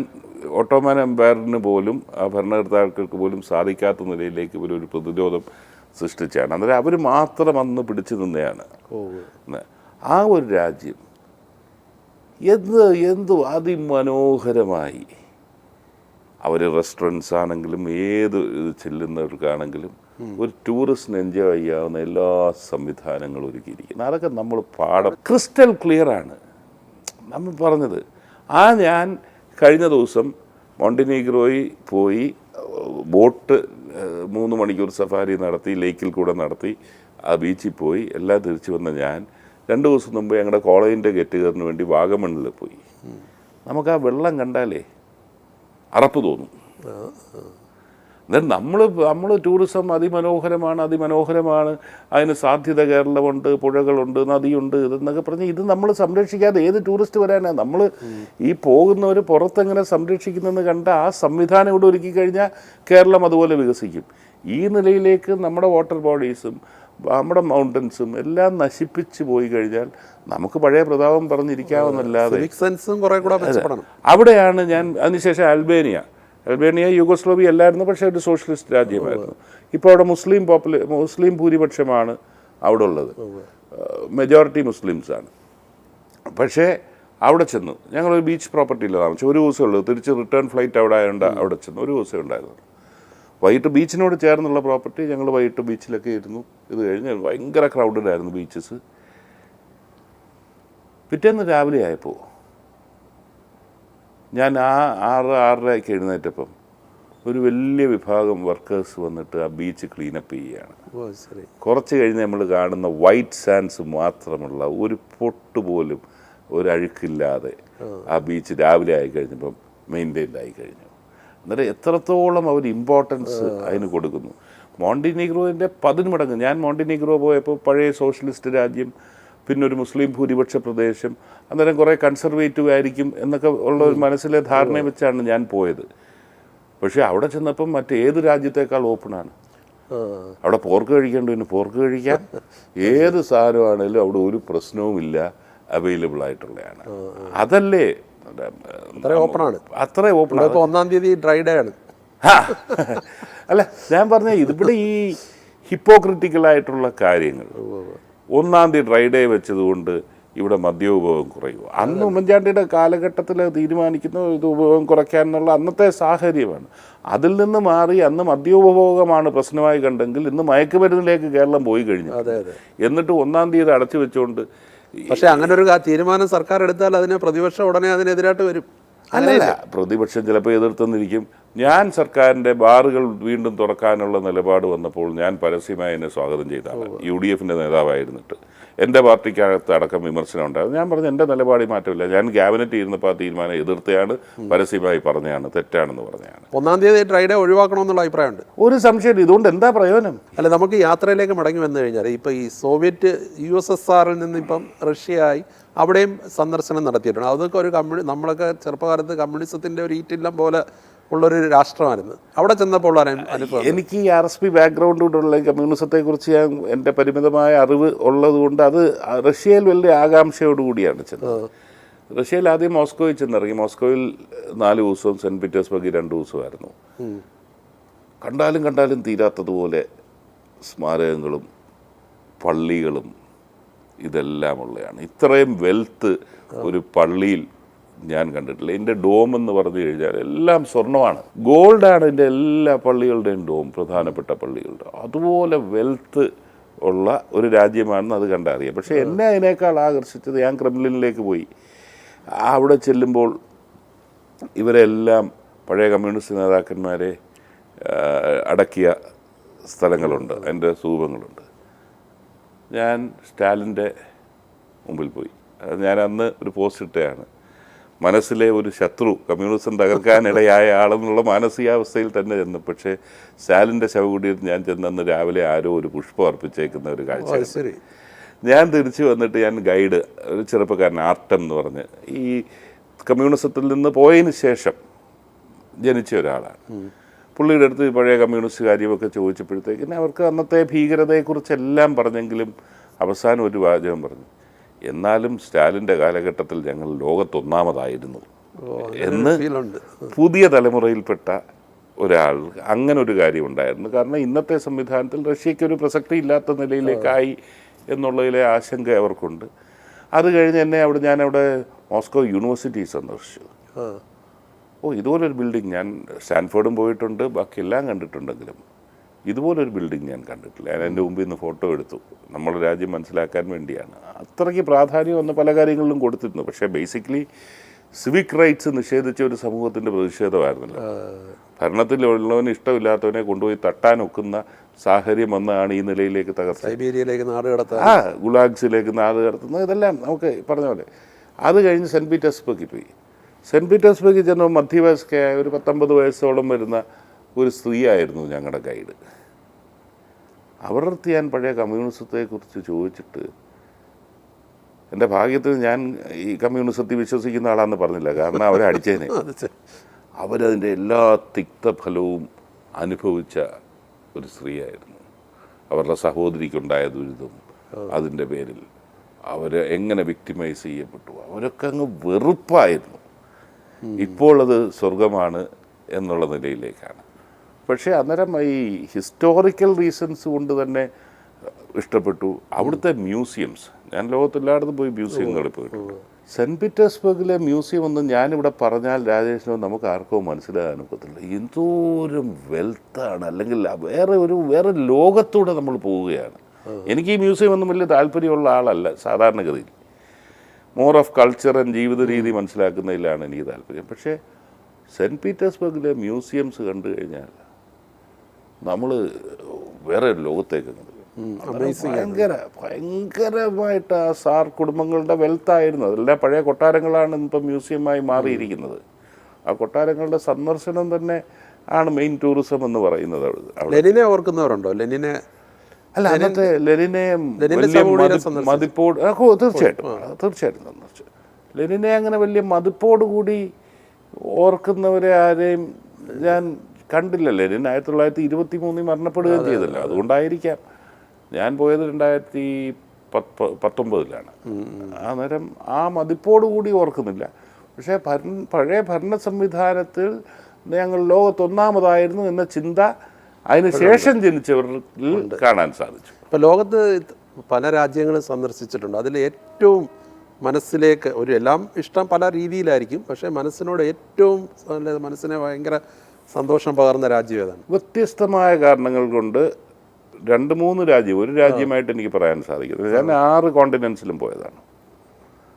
ഓട്ടോമാൻ എംപയറിന് പോലും ആ ഭരണകർത്താക്കൾക്ക് പോലും സാധിക്കാത്ത നിലയിലേക്ക് ഇവരൊരു പ്രതിരോധം സൃഷ്ടിച്ചാണ്. അന്നേരം അവർ മാത്രം അന്ന് പിടിച്ചു നിന്നെയാണ്. ആ ഒരു രാജ്യം എന്തു അതിമനോഹരമായി അവർ റെസ്റ്റോറൻറ്റ്സ് ആണെങ്കിലും ഏത് ചെല്ലുന്നവർക്കാണെങ്കിലും ഒരു ടൂറിസ്റ്റിന് എൻജോയ് ചെയ്യാവുന്ന എല്ലാ സംവിധാനങ്ങളും ഒരുക്കിയിരിക്കുന്നു. അതൊക്കെ നമ്മൾ ക്രിസ്റ്റൽ ക്ലിയർ ആണ് നമ്മൾ പറഞ്ഞത്. ഞാൻ കഴിഞ്ഞ ദിവസം മോണ്ടിനീഗ്രോയിൽ പോയി ബോട്ട് 3 മണിക്കൂർ സഫാരി നടത്തി, ലേക്കിൽ കൂടെ നടത്തി, ആ ബീച്ചിൽ പോയി എല്ലാം തിരിച്ചു വന്ന ഞാൻ 2 ദിവസം മുമ്പ് ഞങ്ങളുടെ കോളേജിൻ്റെ ഗെറ്റ് ടുഗദറിന് വേണ്ടി വാഗമണ്ണിൽ പോയി. നമുക്ക് ആ വെള്ളം കണ്ടാലേ അറപ്പ് തോന്നും. എന്നാൽ നമ്മൾ ടൂറിസം അതിമനോഹരമാണ്, അതിന് സാധ്യത കേരളമുണ്ട്, പുഴകളുണ്ട്, നദിയുണ്ട് ഇതെന്നൊക്കെ പറഞ്ഞ് ഇത് നമ്മൾ സംരക്ഷിക്കാതെ ഏത് ടൂറിസ്റ്റ് വരാനാണ്? നമ്മൾ ഈ പോകുന്നവർ പുറത്തെങ്ങനെ സംരക്ഷിക്കുന്നതെന്ന് കണ്ട ആ സംവിധാനം ഇവിടെ ഒരുക്കി കഴിഞ്ഞാൽ കേരളം അതുപോലെ വികസിക്കും. ഈ നിലയിലേക്ക് നമ്മുടെ വാട്ടർ ബോഡീസും നമ്മുടെ മൗണ്ടൻസും എല്ലാം നശിപ്പിച്ച് പോയി കഴിഞ്ഞാൽ നമുക്ക് പഴയ പ്രതാപം പറഞ്ഞിരിക്കാമെന്നല്ലാതെ അവിടെയാണ് ഞാൻ അതിനുശേഷം അൽബേനിയ യൂഗോസ്ലോവിയ അല്ലായിരുന്നു, പക്ഷേ ഒരു സോഷ്യലിസ്റ്റ് രാജ്യമായിരുന്നു. ഇപ്പോൾ അവിടെ മുസ്ലിം ഭൂരിപക്ഷമാണ് അവിടെ ഉള്ളത്, മെജോറിറ്റി മുസ്ലിംസാണ്. പക്ഷേ അവിടെ ചെന്നു ഞങ്ങളൊരു ബീച്ച് പ്രോപ്പർട്ടിയിൽ താമസിച്ചു. ഒരു ദിവസമേ ഉള്ളൂ, തിരിച്ച് റിട്ടേൺ ഫ്ലൈറ്റ് അവിടെ ആയതുകൊണ്ട് അവിടെ ചെന്നു ഒരു ദിവസമേ ഉണ്ടായിരുന്നു. വൈകിട്ട് ബീച്ചിനോട് ചേർന്നുള്ള പ്രോപ്പർട്ടി, ഞങ്ങൾ വൈകിട്ട് ബീച്ചിലൊക്കെ ഇരുന്നു. ഇത് കഴിഞ്ഞ് ഭയങ്കര ക്രൗഡഡ് ആയിരുന്നു ബീച്ചസ്. പിറ്റേന്ന് രാവിലെ ആയപ്പോൾ ഞാൻ 6:30 എഴുന്നേറ്റപ്പം ഒരു വലിയ വിഭാഗം വർക്കേഴ്സ് വന്നിട്ട് ആ ബീച്ച് ക്ലീനപ്പ് ചെയ്യുകയാണ്. കുറച്ച് കഴിഞ്ഞ് നമ്മൾ കാണുന്ന വൈറ്റ് സാൻഡ്സ് മാത്രമുള്ള ഒരു പൊട്ട് പോലും ഒരഴുക്കില്ലാതെ ആ ബീച്ച് രാവിലെ ആയി കഴിഞ്ഞപ്പം മെയിൻറ്റെയിൻഡ് ആയി കഴിഞ്ഞു. എന്നിട്ട് എത്രത്തോളം അവർ ഇമ്പോർട്ടൻസ് അതിന് കൊടുക്കുന്നു. മോണ്ടിനീഗ്രോൻ്റെ 10 മടങ്ങ്. ഞാൻ മോണ്ടിനീഗ്രോ പോയപ്പോൾ പഴയ സോഷ്യലിസ്റ്റ് രാജ്യം, പിന്നെ ഒരു മുസ്ലിം ഭൂരിപക്ഷ പ്രദേശം, അന്നേരം കുറേ കൺസർവേറ്റീവ് ആയിരിക്കും എന്നൊക്കെ ഉള്ള ഒരു മനസ്സിലെ ധാരണ വെച്ചാണ് ഞാൻ പോയത്. പക്ഷേ അവിടെ ചെന്നപ്പം മറ്റേത് രാജ്യത്തേക്കാൾ ഓപ്പണാണ്. അവിടെ പോർക്ക് കഴിക്കേണ്ടതിന് പോർക്ക് കഴിക്കാം, ഏത് സാധനമാണേലും അവിടെ ഒരു പ്രശ്നവുമില്ല, അവൈലബിൾ ആയിട്ടുള്ളതാണ്. അതല്ലേ അത്ര ഓപ്പൺ. 1-ാം തീയതി ഡ്രൈ ഡേ ആണ്. അല്ല, ഞാൻ പറഞ്ഞ ഇതിവിടെ ഈ ഹിപ്പോക്രിറ്റിക്കലായിട്ടുള്ള കാര്യങ്ങൾ. 1-ാം തീയതി ഡ്രൈ ഡേ വെച്ചതുകൊണ്ട് ഇവിടെ മദ്യോപഭോഗം കുറയുക. അന്ന് ഉമ്മൻചാണ്ടിയുടെ കാലഘട്ടത്തിൽ തീരുമാനിക്കുന്ന ഇത് ഉപഭോഗം കുറയ്ക്കാനുള്ള അന്നത്തെ സാഹചര്യമാണ്. അതിൽ നിന്ന് മാറി അന്ന് മദ്യോപഭോഗമാണ് പ്രശ്നമായി കണ്ടെങ്കിൽ ഇന്ന് മയക്കുമരുന്നിലേക്ക് കേരളം പോയി കഴിഞ്ഞു. എന്നിട്ട് 1-ാം തീയതി അടച്ചു വെച്ചുകൊണ്ട്. പക്ഷെ അങ്ങനെ ഒരു തീരുമാനം സർക്കാർ എടുത്താൽ അതിന് പ്രതിപക്ഷം ഉടനെ അതിനെതിരായിട്ട് വരും. അല്ലല്ല, പ്രതിപക്ഷം ചിലപ്പോൾ എതിർത്തെന്നിരിക്കും. ഞാൻ സർക്കാരിൻ്റെ ബാറുകൾ വീണ്ടും തുറക്കാനുള്ള നിലപാട് വന്നപ്പോൾ ഞാൻ പരസ്യമായി എന്നെ സ്വാഗതം ചെയ്താണ്. UDFൻ്റെ നേതാവായിരുന്നിട്ട് എൻ്റെ പാർട്ടിക്കകത്ത് അടക്കം വിമർശനം ഉണ്ടായിരുന്നു. ഞാൻ പറഞ്ഞു എൻ്റെ നിലപാടിൽ മാറ്റമില്ല, ഞാൻ ക്യാബിനറ്റ് ഇരുന്നപ്പോൾ ആ തീരുമാനം എതിർത്തയാണ്, പരസ്യമായി പറഞ്ഞതാണ്, തെറ്റാണെന്ന് പറഞ്ഞതാണ്. 1-ാം തീയതി ഡ്രൈ ഡേ ഒഴിവാക്കണമെന്നുള്ള അഭിപ്രായമുണ്ട്. ഒരു സംശയം, ഇതുകൊണ്ട് എന്താ പ്രയോജനം? അല്ല, നമുക്ക് യാത്രയിലേക്ക് മടങ്ങി വന്നു കഴിഞ്ഞാൽ ഇപ്പോൾ ഈ സോവിയറ്റ് USSRൽ നിന്ന് ഇപ്പം റഷ്യയായി അവിടെയും സന്ദർശനം നടത്തിയിട്ടുണ്ട്. അതൊക്കെ ഒരു നമ്മളൊക്കെ ചെറുപ്പകാലത്ത് കമ്മ്യൂണിസത്തിൻ്റെ ഒരു ഈറ്റില്ലം പോലെ ഉള്ളൊരു രാഷ്ട്രമായിരുന്നു. അവിടെ ചെന്നപ്പോൾ അനുഭവം, എനിക്ക് ഈ RSP ബാക്ക്ഗ്രൗണ്ടിലുള്ള കമ്മ്യൂണിസത്തെക്കുറിച്ച് എൻ്റെ പരിമിതമായ അറിവ് ഉള്ളതുകൊണ്ട് അത് റഷ്യയിൽ വലിയ ആകാംക്ഷയോടുകൂടിയാണ് ചെന്നത്. റഷ്യയിൽ ആദ്യം മോസ്കോയിൽ ചെന്നിറങ്ങി. മോസ്കോയിൽ 4 ദിവസവും, സെൻറ്റ് പീറ്റേഴ്സ്ബർഗിൽ 2 ദിവസമായിരുന്നു. കണ്ടാലും തീരാത്തതുപോലെ സ്മാരകങ്ങളും പള്ളികളും ഇതെല്ലാം ഉള്ളതാണ്. ഇത്രയും വെൽത്ത് ഒരു പള്ളിയിൽ ഞാൻ കണ്ടിട്ടില്ല. ഇതിൻ്റെ ഡോം എന്ന് പറഞ്ഞു കഴിഞ്ഞാൽ എല്ലാം സ്വർണ്ണമാണ്, ഗോൾഡാണ് ഇതിൻ്റെ എല്ലാ പള്ളികളുടെയും ഡോം, പ്രധാനപ്പെട്ട പള്ളികളുടെ. അതുപോലെ വെൽത്ത് ഉള്ള ഒരു രാജ്യമാണെന്ന് അത് കണ്ടറിയാം. പക്ഷേ എന്നെ അതിനേക്കാൾ ആകർഷിച്ചത്, ഞാൻ ക്രെംലിനിലേക്ക് പോയി. അവിടെ ചെല്ലുമ്പോൾ ഇവരെല്ലാം പഴയ കമ്മ്യൂണിസ്റ്റ് നേതാക്കന്മാരെ അടക്കിയ സ്ഥലങ്ങളുണ്ട്, അതിൻ്റെ സ്തൂപങ്ങളുണ്ട്. ഞാൻ സ്റ്റാലിൻ്റെ മുമ്പിൽ പോയി. ഞാൻ അന്ന് ഒരു പോസ്റ്റ് ഇട്ടതാണ്, മനസ്സിലെ ഒരു ശത്രു, കമ്മ്യൂണിസം തകർക്കാനിടയായ ആളെന്നുള്ള മാനസികാവസ്ഥയിൽ തന്നെ ചെന്നു. പക്ഷേ സ്റ്റാലിൻ്റെ ശവകുടീരത്തിൽ ഞാൻ ചെന്നന്ന് രാവിലെ ആരോ ഒരു പുഷ്പം അർപ്പിച്ചേക്കുന്ന ഒരു കാഴ്ച. ഞാൻ തിരിച്ചു വന്നിട്ട് ഞാൻ ഗൈഡ്, ഒരു ചെറുപ്പക്കാരൻ ആർട്ടം എന്ന് പറഞ്ഞ്, ഈ കമ്മ്യൂണിസത്തിൽ നിന്ന് പോയതിന് ശേഷം ജനിച്ച ഒരാളാണ്. പുള്ളിയുടെ അടുത്ത് പഴയ കമ്മ്യൂണിസ്റ്റ് കാര്യമൊക്കെ ചോദിച്ചപ്പോഴത്തേക്കിന് അവർക്ക് അന്നത്തെ ഭീകരതയെക്കുറിച്ചെല്ലാം പറഞ്ഞെങ്കിലും അവസാനം ഒരു വാചകം പറഞ്ഞു, എന്നാലും സ്റ്റാലിൻ്റെ കാലഘട്ടത്തിൽ ഞങ്ങൾ ലോകത്തൊന്നാമതായിരുന്നു എന്ന്. പുതിയ തലമുറയിൽപ്പെട്ട ഒരാൾ അങ്ങനെ ഒരു കാര്യം ഉണ്ടായിരുന്നു. കാരണം ഇന്നത്തെ സംവിധാനത്തിൽ റഷ്യയ്ക്കൊരു പ്രസക്തി ഇല്ലാത്ത നിലയിലേക്കായി എന്നുള്ളതിലെ ആശങ്ക അവർക്കുണ്ട്. അത് കഴിഞ്ഞ് ഞാനവിടെ മോസ്കോ യൂണിവേഴ്സിറ്റി സന്ദർശിച്ചു. ഇതുപോലൊരു ബിൽഡിംഗ്, ഞാൻ സ്റ്റാൻഫോർഡും പോയിട്ടുണ്ട്, ബാക്കിയെല്ലാം കണ്ടിട്ടുണ്ടെങ്കിലും ഇതുപോലൊരു ബിൽഡിംഗ് ഞാൻ കണ്ടിട്ടില്ല. ഞാൻ എൻ്റെ മുമ്പിൽ നിന്ന് ഫോട്ടോ എടുത്തു, നമ്മുടെ രാജ്യം മനസ്സിലാക്കാൻ വേണ്ടിയാണ്. അത്രയ്ക്ക് പ്രാധാന്യം വന്ന പല കാര്യങ്ങളിലും കൊടുത്തിരുന്നു. പക്ഷേ ബേസിക്കലി സിവിക് റൈറ്റ്സ് നിഷേധിച്ച ഒരു സമൂഹത്തിൻ്റെ പ്രതിഷേധമായിരുന്നല്ലോ. ഭരണത്തിലുള്ളവന് ഇഷ്ടമില്ലാത്തവനെ കൊണ്ടുപോയി തട്ടാനൊക്കുന്ന സാഹചര്യം വന്നാണ് ഈ നിലയിലേക്ക് തകർച്ചത്. സൈബീരിയയിലേക്ക് നാട് കടത്തുക, ഗുലാഗ്സിലേക്ക് നാട് കടത്തുന്നത്, ഇതെല്ലാം നമുക്ക് പറഞ്ഞ പോലെ. അത് കഴിഞ്ഞ് സെൻറ്റ് പീറ്റേഴ്സ്ബർഗിൽ പോയി. സെൻറ്റ് പീറ്റേഴ്സ്ബർഗിൽ ചെന്ന മധ്യവയസ്കയായ ഒരു 19 വയസ്സോളം വരുന്ന ഒരു സ്ത്രീയായിരുന്നു ഞങ്ങളുടെ ഗൈഡ്. അവരുടെ അടുത്ത് ഞാൻ പഴയ കമ്മ്യൂണിസത്തെക്കുറിച്ച് ചോദിച്ചിട്ട്, എൻ്റെ ഭാഗ്യത്തിൽ ഞാൻ ഈ കമ്മ്യൂണിസത്തിൽ വിശ്വസിക്കുന്ന ആളാണെന്ന് പറഞ്ഞില്ല, കാരണം അവരെ അടിച്ചേനെ. അവരതിൻ്റെ എല്ലാ തിക്തഫലവും അനുഭവിച്ച ഒരു സ്ത്രീയായിരുന്നു. അവരുടെ സഹോദരിക്കുണ്ടായ ദുരിതം, അതിൻ്റെ പേരിൽ അവർ എങ്ങനെ വിക്ടിമൈസ് ചെയ്യപ്പെട്ടു, അവരൊക്കെ അങ്ങ് വെറുപ്പായിരുന്നു. ഇപ്പോൾ അത് സ്വർഗമാണ് എന്നുള്ള നിലയിലേക്കാണ്. പക്ഷേ അന്നേരം ഈ ഹിസ്റ്റോറിക്കൽ റീസൺസ് കൊണ്ട് തന്നെ ഇഷ്ടപ്പെട്ടു. അവിടുത്തെ മ്യൂസിയംസ്, ഞാൻ ലോകത്തെല്ലായിടത്തും പോയി മ്യൂസിയങ്ങളിൽ പോയിട്ടുണ്ട്. സെൻറ്റ് പീറ്റേഴ്സ്ബർഗിലെ മ്യൂസിയം ഒന്നും ഞാനിവിടെ പറഞ്ഞാൽ രാജേഷിനോ നമുക്ക് ആർക്കോ മനസ്സിലാകാൻ ഒക്കത്തില്ല. എന്തോരം വെൽത്താണ്, അല്ലെങ്കിൽ വേറെ ലോകത്തൂടെ നമ്മൾ പോവുകയാണ്. എനിക്ക് ഈ മ്യൂസിയം ഒന്നും വലിയ താല്പര്യമുള്ള ആളല്ല സാധാരണഗതിയിൽ. മോർ ഓഫ് കൾച്ചർ ആൻഡ് ജീവിത രീതി മനസ്സിലാക്കുന്നതിലാണ് എനിക്ക് താല്പര്യം. പക്ഷേ സെൻറ്റ് പീറ്റേഴ്സ്ബർഗിലെ മ്യൂസിയംസ് കണ്ടു കഴിഞ്ഞാൽ നമ്മൾ വേറെ ലോകത്തേക്ക് ഭയങ്കരമായിട്ട് ആ സാർ കുടുംബങ്ങളുടെ വെൽത്തായിരുന്നു. അതെല്ലാം പഴയ കൊട്ടാരങ്ങളാണ് ഇപ്പം മ്യൂസിയമായി മാറിയിരിക്കുന്നത്. ആ കൊട്ടാരങ്ങളുടെ സന്ദർശനം തന്നെ ആണ് മെയിൻ ടൂറിസം എന്ന് പറയുന്നത്. ലെനിനെ ഓർക്കുന്നവരുണ്ടോ? ലെനിനെ അല്ല, അന്നത്തെ ലെനിനെ മതിപ്പോട് തീർച്ചയായിട്ടും സന്ദർശിച്ചു. ലെനിനെ അങ്ങനെ വലിയ മതിപ്പോടുകൂടി ഓർക്കുന്നവരെ ആരെയും ഞാൻ കണ്ടില്ല. ലെനിൻ 1923 മരണപ്പെടുകയും ചെയ്തല്ലോ, അതുകൊണ്ടായിരിക്കാം. ഞാൻ പോയത് 2019 അന്നേരം ആ മതിപ്പോടുകൂടി ഓർക്കുന്നില്ല. പക്ഷേ പഴയ ഭരണ സംവിധാനത്തിൽ ഞങ്ങൾ ലോകത്തൊന്നാമതായിരുന്നു എന്ന ചിന്ത അതിന് ശേഷം ജനിച്ചവരിൽ കാണാൻ സാധിച്ചു. ഇപ്പോൾ ലോകത്ത് പല രാജ്യങ്ങളും സന്ദർശിച്ചിട്ടുണ്ട്. അതിൽ ഏറ്റവും മനസ്സിലേക്ക് എല്ലാം ഇഷ്ടം പല രീതിയിലായിരിക്കും, പക്ഷേ മനസ്സിനോട് ഏറ്റവും മനസ്സിനെ ഭയങ്കര സന്തോഷം പകർന്ന രാജ്യം ഏതാണ്? വ്യത്യസ്തമായ കാരണങ്ങൾ കൊണ്ട് 2-3 രാജ്യം, ഒരു രാജ്യമായിട്ട് എനിക്ക് പറയാൻ സാധിക്കുന്നത്. ഞാൻ 6 കോണ്ടിനെൻസിലും പോയതാണ്.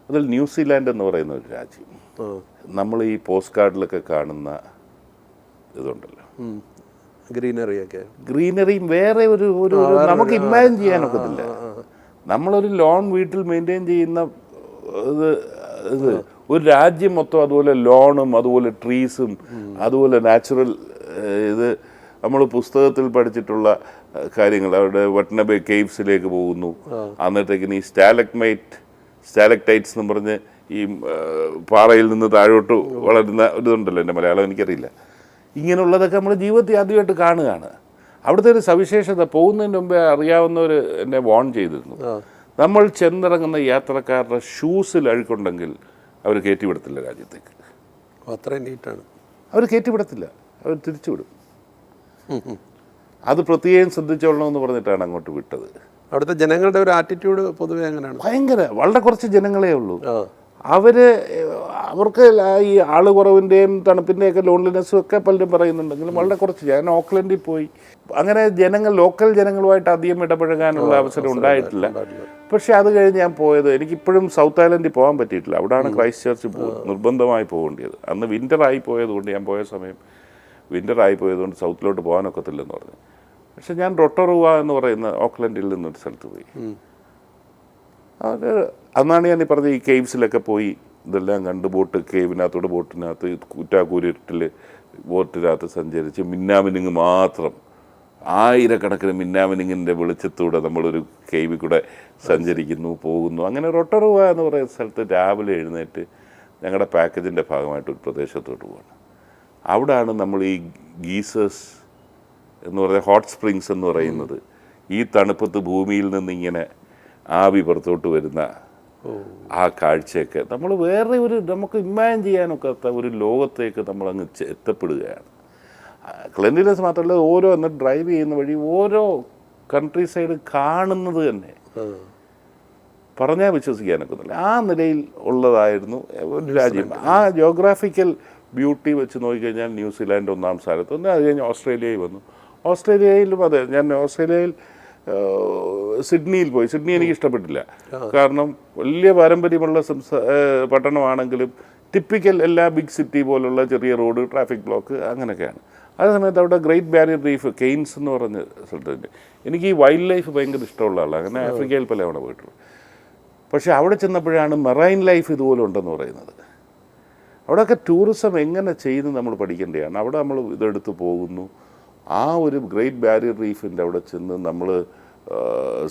അതിൽ ന്യൂസിലാൻഡ് എന്ന് പറയുന്ന ഒരു രാജ്യം, നമ്മൾ ഈ പോസ്റ്റ് കാർഡിലൊക്കെ കാണുന്ന ഇതുണ്ടല്ലോ, ഗ്രീനറിയും വേറെ ഒരു നമുക്ക് ഇമാജിൻ ചെയ്യാനൊക്കത്തില്ല. നമ്മളൊരു ലോൺ വീട്ടിൽ മെയിൻറ്റെയിൻ ചെയ്യുന്ന ഇത് ഒരു രാജ്യം മൊത്തം അതുപോലെ ലോണും അതുപോലെ ട്രീസും അതുപോലെ നാച്ചുറൽ ഇത് നമ്മൾ പുസ്തകത്തിൽ പഠിച്ചിട്ടുള്ള കാര്യങ്ങൾ. അവിടെ വട്നബേ കേവ്സിലേക്ക് പോകുന്നു. അന്നത്തേക്കിന് ഈ സ്റ്റാലക്ടൈറ്റ്സ് എന്ന് പറഞ്ഞ് ഈ പാറയിൽ നിന്ന് താഴോട്ട് വളരുന്ന ഇതുണ്ടല്ലോ, എൻ്റെ മലയാളം എനിക്കറിയില്ല. ഇങ്ങനെയുള്ളതൊക്കെ നമ്മൾ ജീവിതത്തിൽ ആദ്യമായിട്ട് കാണുകയാണ്. അവിടുത്തെ ഒരു സവിശേഷത, പോകുന്നതിന് മുമ്പേ അറിയാവുന്നവർ എന്നെ വാൺ ചെയ്തിരുന്നു. നമ്മൾ ചെന്നിറങ്ങുന്ന യാത്രക്കാരുടെ ഷൂസിൽ അഴുക്കുണ്ടെങ്കിൽ അവർ കയറ്റിവിടത്തില്ല രാജ്യത്തേക്ക്. അത്രയും നീറ്റാണ്. അവർ കയറ്റിവിടത്തില്ല, അവർ തിരിച്ചുവിടും. അത് പ്രത്യേകം ശ്രദ്ധിച്ചോളണമെന്ന് പറഞ്ഞിട്ടാണ് അങ്ങോട്ട് വിട്ടത്. അവിടുത്തെ ജനങ്ങളുടെ ഒരു ആറ്റിറ്റ്യൂഡ് പൊതുവെ എങ്ങനെയാണ്? വളരെ കുറച്ച് ജനങ്ങളേ ഉള്ളൂ. അവർക്ക് ഈ ആള് കുറവിൻ്റെയും തണുപ്പിൻ്റെയൊക്കെ ലോൺലിനെസ്സും ഒക്കെ പലരും പറയുന്നുണ്ടെങ്കിലും വളരെ കുറച്ച്. ഞാൻ ഓക്ലൻഡിൽ പോയി, അങ്ങനെ ലോക്കൽ ജനങ്ങളുമായിട്ട് അധികം ഇടപഴകാനുള്ള അവസരം ഉണ്ടായിട്ടില്ല. പക്ഷെ അത് കഴിഞ്ഞ് ഞാൻ പോയത്, എനിക്കിപ്പോഴും സൗത്ത് ഐലൻഡിൽ പോകാൻ പറ്റിയിട്ടില്ല. അവിടെയാണ് ക്രൈസ്റ്റ് ചർച്ച് നിർബന്ധമായി പോകേണ്ടത്. അന്ന് വിൻ്ററായി പോയതുകൊണ്ട്, ഞാൻ പോയ സമയം വിൻ്ററായി പോയതുകൊണ്ട് സൗത്തിലോട്ട് പോകാനൊക്കത്തില്ലെന്ന് പറഞ്ഞു. പക്ഷെ ഞാൻ റൊട്ടോറുവ എന്ന് പറയുന്ന ഓക്ലൻഡിൽ നിന്നൊരു സ്ഥലത്ത് പോയി. അന്നാണ് ഞാൻ ഈ പറഞ്ഞ ഈ കേവ്സിലൊക്കെ പോയി ഇതെല്ലാം കണ്ട്, ബോട്ടിനകത്ത് കുറ്റാക്കൂരിട്ടിൽ ബോട്ടിനകത്ത് സഞ്ചരിച്ച് മിന്നാമിനിങ് മാത്രം, ആയിരക്കണക്കിന് മിന്നാമിനിങ്ങിൻ്റെ വെളിച്ചത്തൂടെ നമ്മളൊരു കേവിൽ കൂടെ സഞ്ചരിക്കുന്നു, പോകുന്നു. അങ്ങനെ റൊട്ടറുവ എന്ന് പറയുന്ന സ്ഥലത്ത് രാവിലെ എഴുന്നേറ്റ് ഞങ്ങളുടെ പാക്കേജിൻ്റെ ഭാഗമായിട്ട് ഒരു പ്രദേശത്തോട്ട് പോകണം. അവിടെയാണ് നമ്മൾ ഈ ഗീസേഴ്സ് എന്ന് പറയുന്ന ഹോട്ട് സ്പ്രിങ്സ് എന്ന് പറയുന്നത്. ഈ തണുപ്പത്ത് ഭൂമിയിൽ നിന്നിങ്ങനെ ആവി പുറത്തോട്ട് വരുന്ന ആ കാഴ്ചയൊക്കെ നമ്മൾ വേറെ നമുക്ക് ഇമാജിൻ ചെയ്യാനൊക്കാത്ത ഒരു ലോകത്തേക്ക് നമ്മളങ്ങ് എത്തപ്പെടുകയാണ്. ക്ലെൻലിനെസ് മാത്രമല്ല, എന്നിട്ട് ഡ്രൈവ് ചെയ്യുന്ന വഴി ഓരോ കൺട്രി സൈഡ് കാണുന്നത് തന്നെ പറഞ്ഞാൽ വിശ്വസിക്കാനൊക്കുന്നില്ല. ആ നിലയിൽ ഉള്ളതായിരുന്നു ഒരു രാജ്യം. ആ ജിയോഗ്രാഫിക്കൽ ബ്യൂട്ടി വെച്ച് നോക്കിക്കഴിഞ്ഞാൽ ന്യൂസിലാൻഡ് 1-ാം സ്ഥാനത്ത്. അത് കഴിഞ്ഞ് ഓസ്ട്രേലിയയിൽ വന്നു. ഓസ്ട്രേലിയയിലും അതെ, ഞാൻ ഓസ്ട്രേലിയയിൽ സിഡ്നിയിൽ പോയി. സിഡ്നി എനിക്ക് ഇഷ്ടപ്പെട്ടില്ല. കാരണം വലിയ പാരമ്പര്യമുള്ള പട്ടണമാണെങ്കിലും ടിപ്പിക്കൽ എല്ലാ ബിഗ് സിറ്റി പോലുള്ള ചെറിയ റോഡ്, ട്രാഫിക് ബ്ലോക്ക് അങ്ങനെയൊക്കെയാണ്. അതേ സമയത്ത് അവിടെ ഗ്രേറ്റ് ബാരിയർ റീഫ്, കെയ്ൻസ് എന്ന് പറഞ്ഞ സ്ഥലത്തുണ്ട്. എനിക്ക് ഈ വൈൽഡ് ലൈഫ് ഭയങ്കര ഇഷ്ടമുള്ള ആളാണ്. അങ്ങനെ ആഫ്രിക്കയിൽ പലതവണ പോയിട്ടുള്ളൂ. പക്ഷേ അവിടെ ചെന്നപ്പോഴാണ് മെറൈൻ ലൈഫ് ഇതുപോലെ ഉണ്ടെന്ന് പറയുന്നത്. അവിടെയൊക്കെ ടൂറിസം എങ്ങനെ ചെയ്യുന്നു നമ്മൾ പഠിക്കേണ്ടതാണ്. അവിടെ നമ്മൾ ഇതെടുത്ത് പോകുന്നു, ആ ഒരു ഗ്രേറ്റ് ബാരിയർ റീഫിൻ്റെ അവിടെ ചെന്ന് നമ്മൾ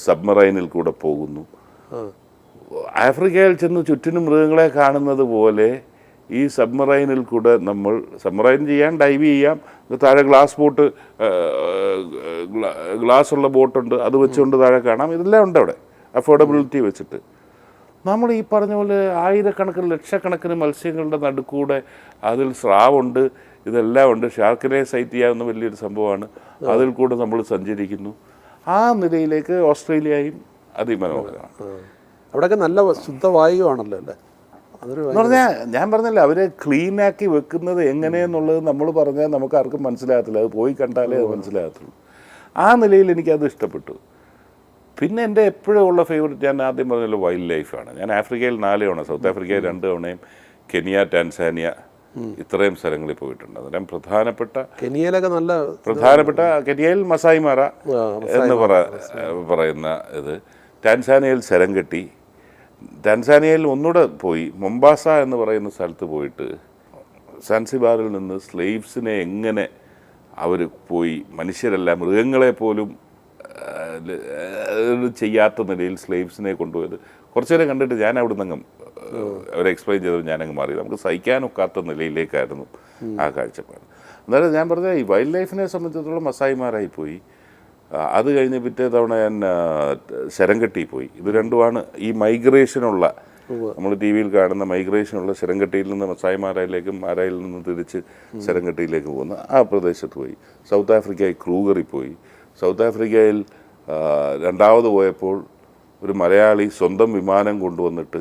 സബ്മറൈനിൽ കൂടെ പോകുന്നു. ആഫ്രിക്കയിൽ ചെന്ന് ചുറ്റിനും മൃഗങ്ങളെ കാണുന്നത് പോലെ ഈ സബ്മറൈനിൽ കൂടെ നമ്മൾ സബ്മറൈൻ ചെയ്യാം, ഡൈവ് ചെയ്യാം, താഴെ ഗ്ലാസ് ഉള്ള ബോട്ടുണ്ട്, അത് വെച്ചുകൊണ്ട് താഴെ കാണാം. ഇതെല്ലാം ഉണ്ട് അവിടെ അഫോർഡബിലിറ്റി വെച്ചിട്ട്. നമ്മൾ ഈ പറഞ്ഞ പോലെ ആയിരക്കണക്കിന് ലക്ഷക്കണക്കിന് മത്സ്യങ്ങളുടെ നടുക്കൂടെ അതിൽ സ്രാവുണ്ട്, ഇതെല്ലാം ഉണ്ട്. ഷാർക്കിനെ സൈറ്റ് ചെയ്യാവുന്ന വലിയൊരു സംഭവമാണ്. അതിൽ കൂടെ നമ്മൾ സഞ്ചരിക്കുന്നു. ആ നിലയിലേക്ക് ഓസ്ട്രേലിയയും അതിമനോഹരമാണ്. അവിടെയൊക്കെ നല്ല ശുദ്ധവായുവാണല്ലോ അല്ലേ? എന്ന് പറഞ്ഞാൽ ഞാൻ പറഞ്ഞല്ലോ, അവരെ ക്ലീനാക്കി വെക്കുന്നത് എങ്ങനെയെന്നുള്ളത് നമ്മൾ പറഞ്ഞാൽ നമുക്ക് ആർക്കും മനസ്സിലാകത്തില്ല. അത് പോയി കണ്ടാലേ അത് മനസ്സിലാകത്തുള്ളൂ. ആ നിലയിൽ എനിക്കത് ഇഷ്ടപ്പെട്ടു. പിന്നെ എൻ്റെ എപ്പോഴും ഉള്ള ഫേവറേറ്റ്, ഞാൻ ആദ്യം പറഞ്ഞല്ലോ, വൈൽഡ് ലൈഫാണ്. ഞാൻ ആഫ്രിക്കയിൽ 4 തവണ, സൗത്ത് ആഫ്രിക്കയിൽ 2 തവണയും, കെനിയ, ടാൻസാനിയ, ഇത്രയും സ്ഥലങ്ങളിൽ പോയിട്ടുണ്ട്. അന്നേരം പ്രധാനപ്പെട്ട കെനിയയിൽ മസായിമാറ എന്ന് പറയുന്ന ഇത്, ടാൻസാനിയയിൽ സെരംഗട്ടി, ടാൻസാനിയയിൽ ഒന്നുകൂടെ പോയി മൊംബാസ എന്ന് പറയുന്ന സ്ഥലത്ത് പോയിട്ട് സാൻസിബാറിൽ നിന്ന് സ്ലേവ്സിനെ എങ്ങനെ അവർ പോയി, മനുഷ്യരല്ല മൃഗങ്ങളെ പോലും ചെയ്യാത്ത നിലയിൽ സ്ലേവ്സിനെ കൊണ്ടുപോയത് കുറച്ചു നേരം കണ്ടിട്ട് ഞാൻ അവിടെ നിന്ന് അവരെ എക്സ്പ്ലെയിൻ ചെയ്തത് ഞാനങ്ങ് മാറി. നമുക്ക് സഹിക്കാനൊക്കാത്ത നിലയിലേക്കായിരുന്നു ആ കാഴ്ചപ്പാട്. എന്നാലും ഞാൻ പറഞ്ഞ ഈ വൈൽഡ് ലൈഫിനെ സംബന്ധിച്ചിടത്തോളം മസായിമാരായി പോയി. അത് കഴിഞ്ഞ് പിറ്റേ തവണ ഞാൻ സെരംഗട്ടി പോയി. ഇത് രണ്ടുമാണ് ഈ മൈഗ്രേഷനുള്ള, നമ്മൾ ടി വിയിൽ കാണുന്ന മൈഗ്രേഷനുള്ള, സെരംഗട്ടിയിൽ നിന്ന് മസായിമാരയിലേക്കും മാരായിൽ നിന്ന് തിരിച്ച് സെരംഗട്ടിയിലേക്ക് പോകുന്ന ആ പ്രദേശത്ത് പോയി. സൗത്ത് ആഫ്രിക്കയിൽ ക്രൂഗറിൽ പോയി. സൗത്ത് ആഫ്രിക്കയിൽ രണ്ടാമത് പോയപ്പോൾ ഒരു മലയാളി സ്വന്തം വിമാനം കൊണ്ടുവന്നിട്ട്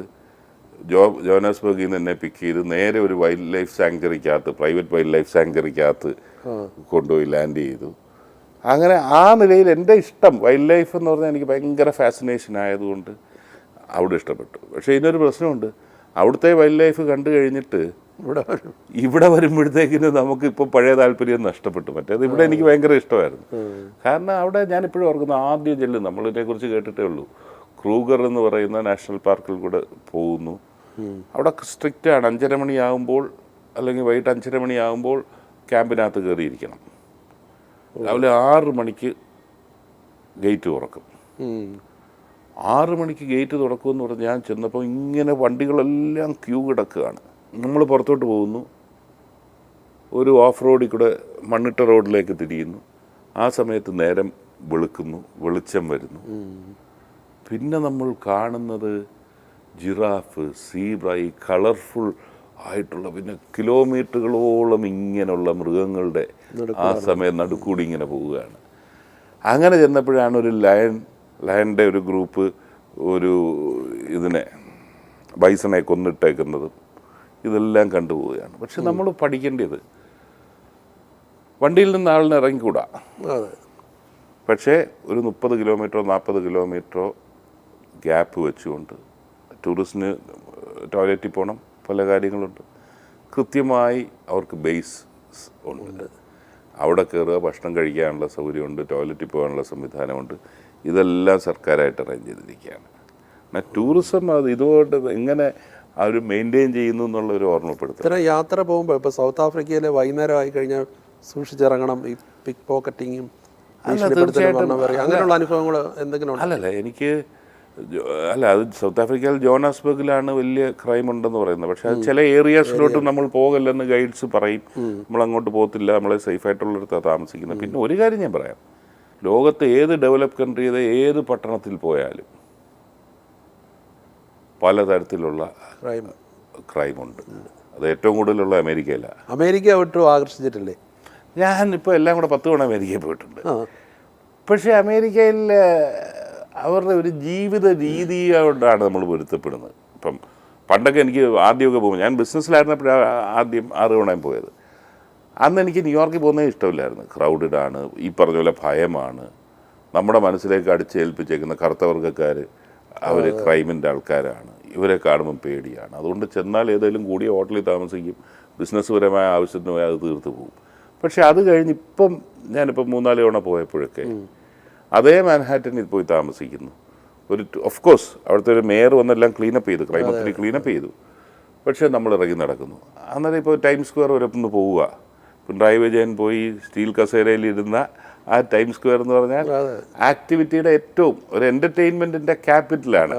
ജോഹന്നാസ്ബർഗിൽ നിന്ന് എന്നെ പിക്ക് ചെയ്ത് നേരെ ഒരു വൈൽഡ് ലൈഫ് സാങ്ച്വറിക്കകത്ത്, പ്രൈവറ്റ് വൈൽഡ് ലൈഫ് സാങ്ച്വറിക്കകത്ത് കൊണ്ടുപോയി ലാൻഡ് ചെയ്തു. അങ്ങനെ ആ നിലയിൽ എൻ്റെ ഇഷ്ടം വൈൽഡ് ലൈഫ് എന്ന് പറഞ്ഞാൽ എനിക്ക് ഭയങ്കര ഫാസിനേഷൻ ആയതുകൊണ്ട് അവിടെ ഇഷ്ടപ്പെട്ടു. പക്ഷേ ഇതിനൊരു പ്രശ്നമുണ്ട്, അവിടുത്തെ വൈൽഡ് ലൈഫ് കണ്ടു കഴിഞ്ഞിട്ട് ഇവിടെ വരുമ്പോഴത്തേക്കിന് നമുക്കിപ്പോൾ പഴയ താല്പര്യം നഷ്ടപ്പെട്ടു. മറ്റേത് ഇവിടെ എനിക്ക് ഭയങ്കര ഇഷ്ടമായിരുന്നു. കാരണം അവിടെ ഞാനിപ്പോഴും ഓർക്കുന്ന ആദ്യം ചെല്ലും, നമ്മളിതിനെക്കുറിച്ച് കേട്ടിട്ടേ ഉള്ളൂ, ക്രൂഗർ എന്ന് പറയുന്ന നാഷണൽ പാർക്കിൽ കൂടെ പോകുന്നു. അവിടെ സ്ട്രിക്റ്റാണ്. 5:30 മണിയാകുമ്പോൾ അല്ലെങ്കിൽ വൈകിട്ട് 5:30 മണിയാകുമ്പോൾ ക്യാമ്പിനകത്ത് കയറിയിരിക്കണം. രാവിലെ 6 മണിക്ക് ഗേറ്റ് തുറക്കും. 6 മണിക്ക് ഗേറ്റ് തുറക്കുമെന്ന് പറഞ്ഞ് ഞാൻ ചെന്നപ്പോൾ ഇങ്ങനെ വണ്ടികളെല്ലാം ക്യൂ കിടക്കുകയാണ്. നമ്മൾ പുറത്തോട്ട് പോകുന്നു, ഒരു ഓഫ് റോഡിൽ കൂടെ മണ്ണിട്ട റോഡിലേക്ക് തിരിയുന്നു. ആ സമയത്ത് നേരം വെളുക്കുന്നു, വെളിച്ചം വരുന്നു. പിന്നെ നമ്മൾ കാണുന്നത് ജിറാഫ്, സീബ്ര, ഈ കളർഫുൾ ആയിട്ടുള്ള, പിന്നെ കിലോമീറ്ററുകളോളം ഇങ്ങനെയുള്ള മൃഗങ്ങളുടെ ആ സമയം നടുക്കൂടി ഇങ്ങനെ പോവുകയാണ്. അങ്ങനെ ചെന്നപ്പോഴാണ് ഒരു ലയൻ്റെ ഒരു ഗ്രൂപ്പ് ഒരു ഇതിനെ ബൈസണെ കൊന്നിട്ടേക്കുന്നതും ഇതെല്ലാം കണ്ടുപോവുകയാണ്. പക്ഷെ നമ്മൾ പഠിക്കേണ്ടത്, വണ്ടിയിൽ നിന്ന് ആളിന് ഇറങ്ങിക്കൂടാ, പക്ഷേ ഒരു 30 കിലോമീറ്ററോ 40 കിലോമീറ്ററോ ഗ്യാപ്പ് വെച്ചുകൊണ്ട് ടൂറിസ്റ്റിന് ടോയ്ലറ്റിൽ പോകണം, പല കാര്യങ്ങളുണ്ട്, കൃത്യമായി അവർക്ക് ബേസ് ഉണ്ട്. അവിടെ കയറുക, ഭക്ഷണം കഴിക്കാനുള്ള സൗകര്യമുണ്ട്, ടോയ്ലറ്റിൽ പോകാനുള്ള സംവിധാനമുണ്ട്. ഇതെല്ലാം സർക്കാരായിട്ട് അറേഞ്ച് ചെയ്തിരിക്കുകയാണ്. എന്നാൽ ടൂറിസം അത് ഇതുകൊണ്ട് എങ്ങനെ അവർ മെയിൻറ്റെയിൻ ചെയ്യുന്നു എന്നുള്ളൊരു ഓർമ്മപ്പെടുത്തും. ഇത്തരം യാത്ര പോകുമ്പോൾ ഇപ്പോൾ സൗത്ത് ആഫ്രിക്കയിൽ വൈകുന്നേരം ആയി കഴിഞ്ഞാൽ സൂക്ഷിച്ചിറങ്ങണം, ഈ പിക്ക് പോക്കറ്റിങ്ങും അങ്ങനെയുള്ള അനുഭവങ്ങൾ എന്തെങ്കിലും? അല്ലല്ല, എനിക്ക് അത് സൗത്ത് ആഫ്രിക്കയിൽ ജോഹന്നാസ്ബർഗിലാണ് വലിയ ക്രൈം ഉണ്ടെന്ന് പറയുന്നത്. പക്ഷേ അത് ചില ഏരിയാസിലോട്ടും നമ്മൾ പോകല്ലെന്ന് ഗൈഡ്സ് പറയും. നമ്മൾ അങ്ങോട്ട് പോകത്തില്ല, നമ്മളെ സേഫായിട്ടുള്ളിടത്താണ് താമസിക്കുന്നത്. പിന്നെ ഒരു കാര്യം ഞാൻ പറയാം, ലോകത്ത് ഏത് ഡെവലപ്പ് കൺട്രിയുടെ ഏത് പട്ടണത്തിൽ പോയാലും പലതരത്തിലുള്ള ക്രൈമുണ്ട്. അത് ഏറ്റവും കൂടുതലുള്ള അമേരിക്കയിലാണ്. അമേരിക്ക വിട്ടു ആകർഷിച്ചിട്ടില്ലേ? ഞാൻ ഇപ്പോൾ എല്ലാം കൂടെ 10 തവണ അമേരിക്കയിൽ പോയിട്ടുണ്ട്. പക്ഷേ അമേരിക്കയിൽ അവരുടെ ഒരു ജീവിത രീതിയോടാണ് നമ്മൾ പൊരുത്തപ്പെടുന്നത്. ഇപ്പം പണ്ടൊക്കെ എനിക്ക് ആദ്യമൊക്കെ പോകുമ്പോൾ, ഞാൻ ബിസിനസ്സിലായിരുന്നപ്പോഴാണ് ആദ്യം 6 തവണയും പോയത്. അന്ന് എനിക്ക് ന്യൂയോർക്കിൽ പോകുന്നത് ഇഷ്ടമില്ലായിരുന്നു. ക്രൗഡഡാണ്, ഈ പറഞ്ഞ പോലെ ഭയമാണ്, നമ്മുടെ മനസ്സിലേക്ക് അടിച്ചേൽപ്പിച്ചേക്കുന്ന കറുത്തവർഗ്ഗക്കാർ, അവർ ക്രൈമിൻ്റെ ആൾക്കാരാണ്, ഇവരെ കാണുമ്പം പേടിയാണ്. അതുകൊണ്ട് ചെന്നാൽ ഏതെങ്കിലും കൂടിയ ഹോട്ടലിൽ താമസിക്കും, ബിസിനസ് പരമായ ആവശ്യത്തിന് പോയാൽ അത് തീർത്ത് പോകും. പക്ഷേ അത് കഴിഞ്ഞ് ഇപ്പം ഞാനിപ്പം 3-4 തവണ പോയപ്പോഴൊക്കെ അതേ മാൻഹാറ്റനിൽ പോയി താമസിക്കുന്നു. ഓഫ് കോഴ്സ് അവിടുത്തെ ഒരു മേയർ വന്നെല്ലാം ക്ലീനപ്പ് ചെയ്തു, ക്രൈം ഒത്തിരി ക്ലീനപ്പ് ചെയ്തു. പക്ഷേ നമ്മൾ ഇറങ്ങി നടക്കുന്നു. അന്നേരം ഇപ്പോൾ ടൈം സ്ക്വയർ വരെ ഒന്ന് പോവുക, പിണറായി വിജയൻ പോയി സ്റ്റീൽ കസേരയിലിരുന്ന ആ ടൈം സ്ക്വയർ എന്ന് പറഞ്ഞാൽ ആക്ടിവിറ്റിയുടെ ഏറ്റവും ഒരു എൻ്റർടൈൻമെൻറ്റിൻ്റെ ക്യാപിറ്റലാണ്.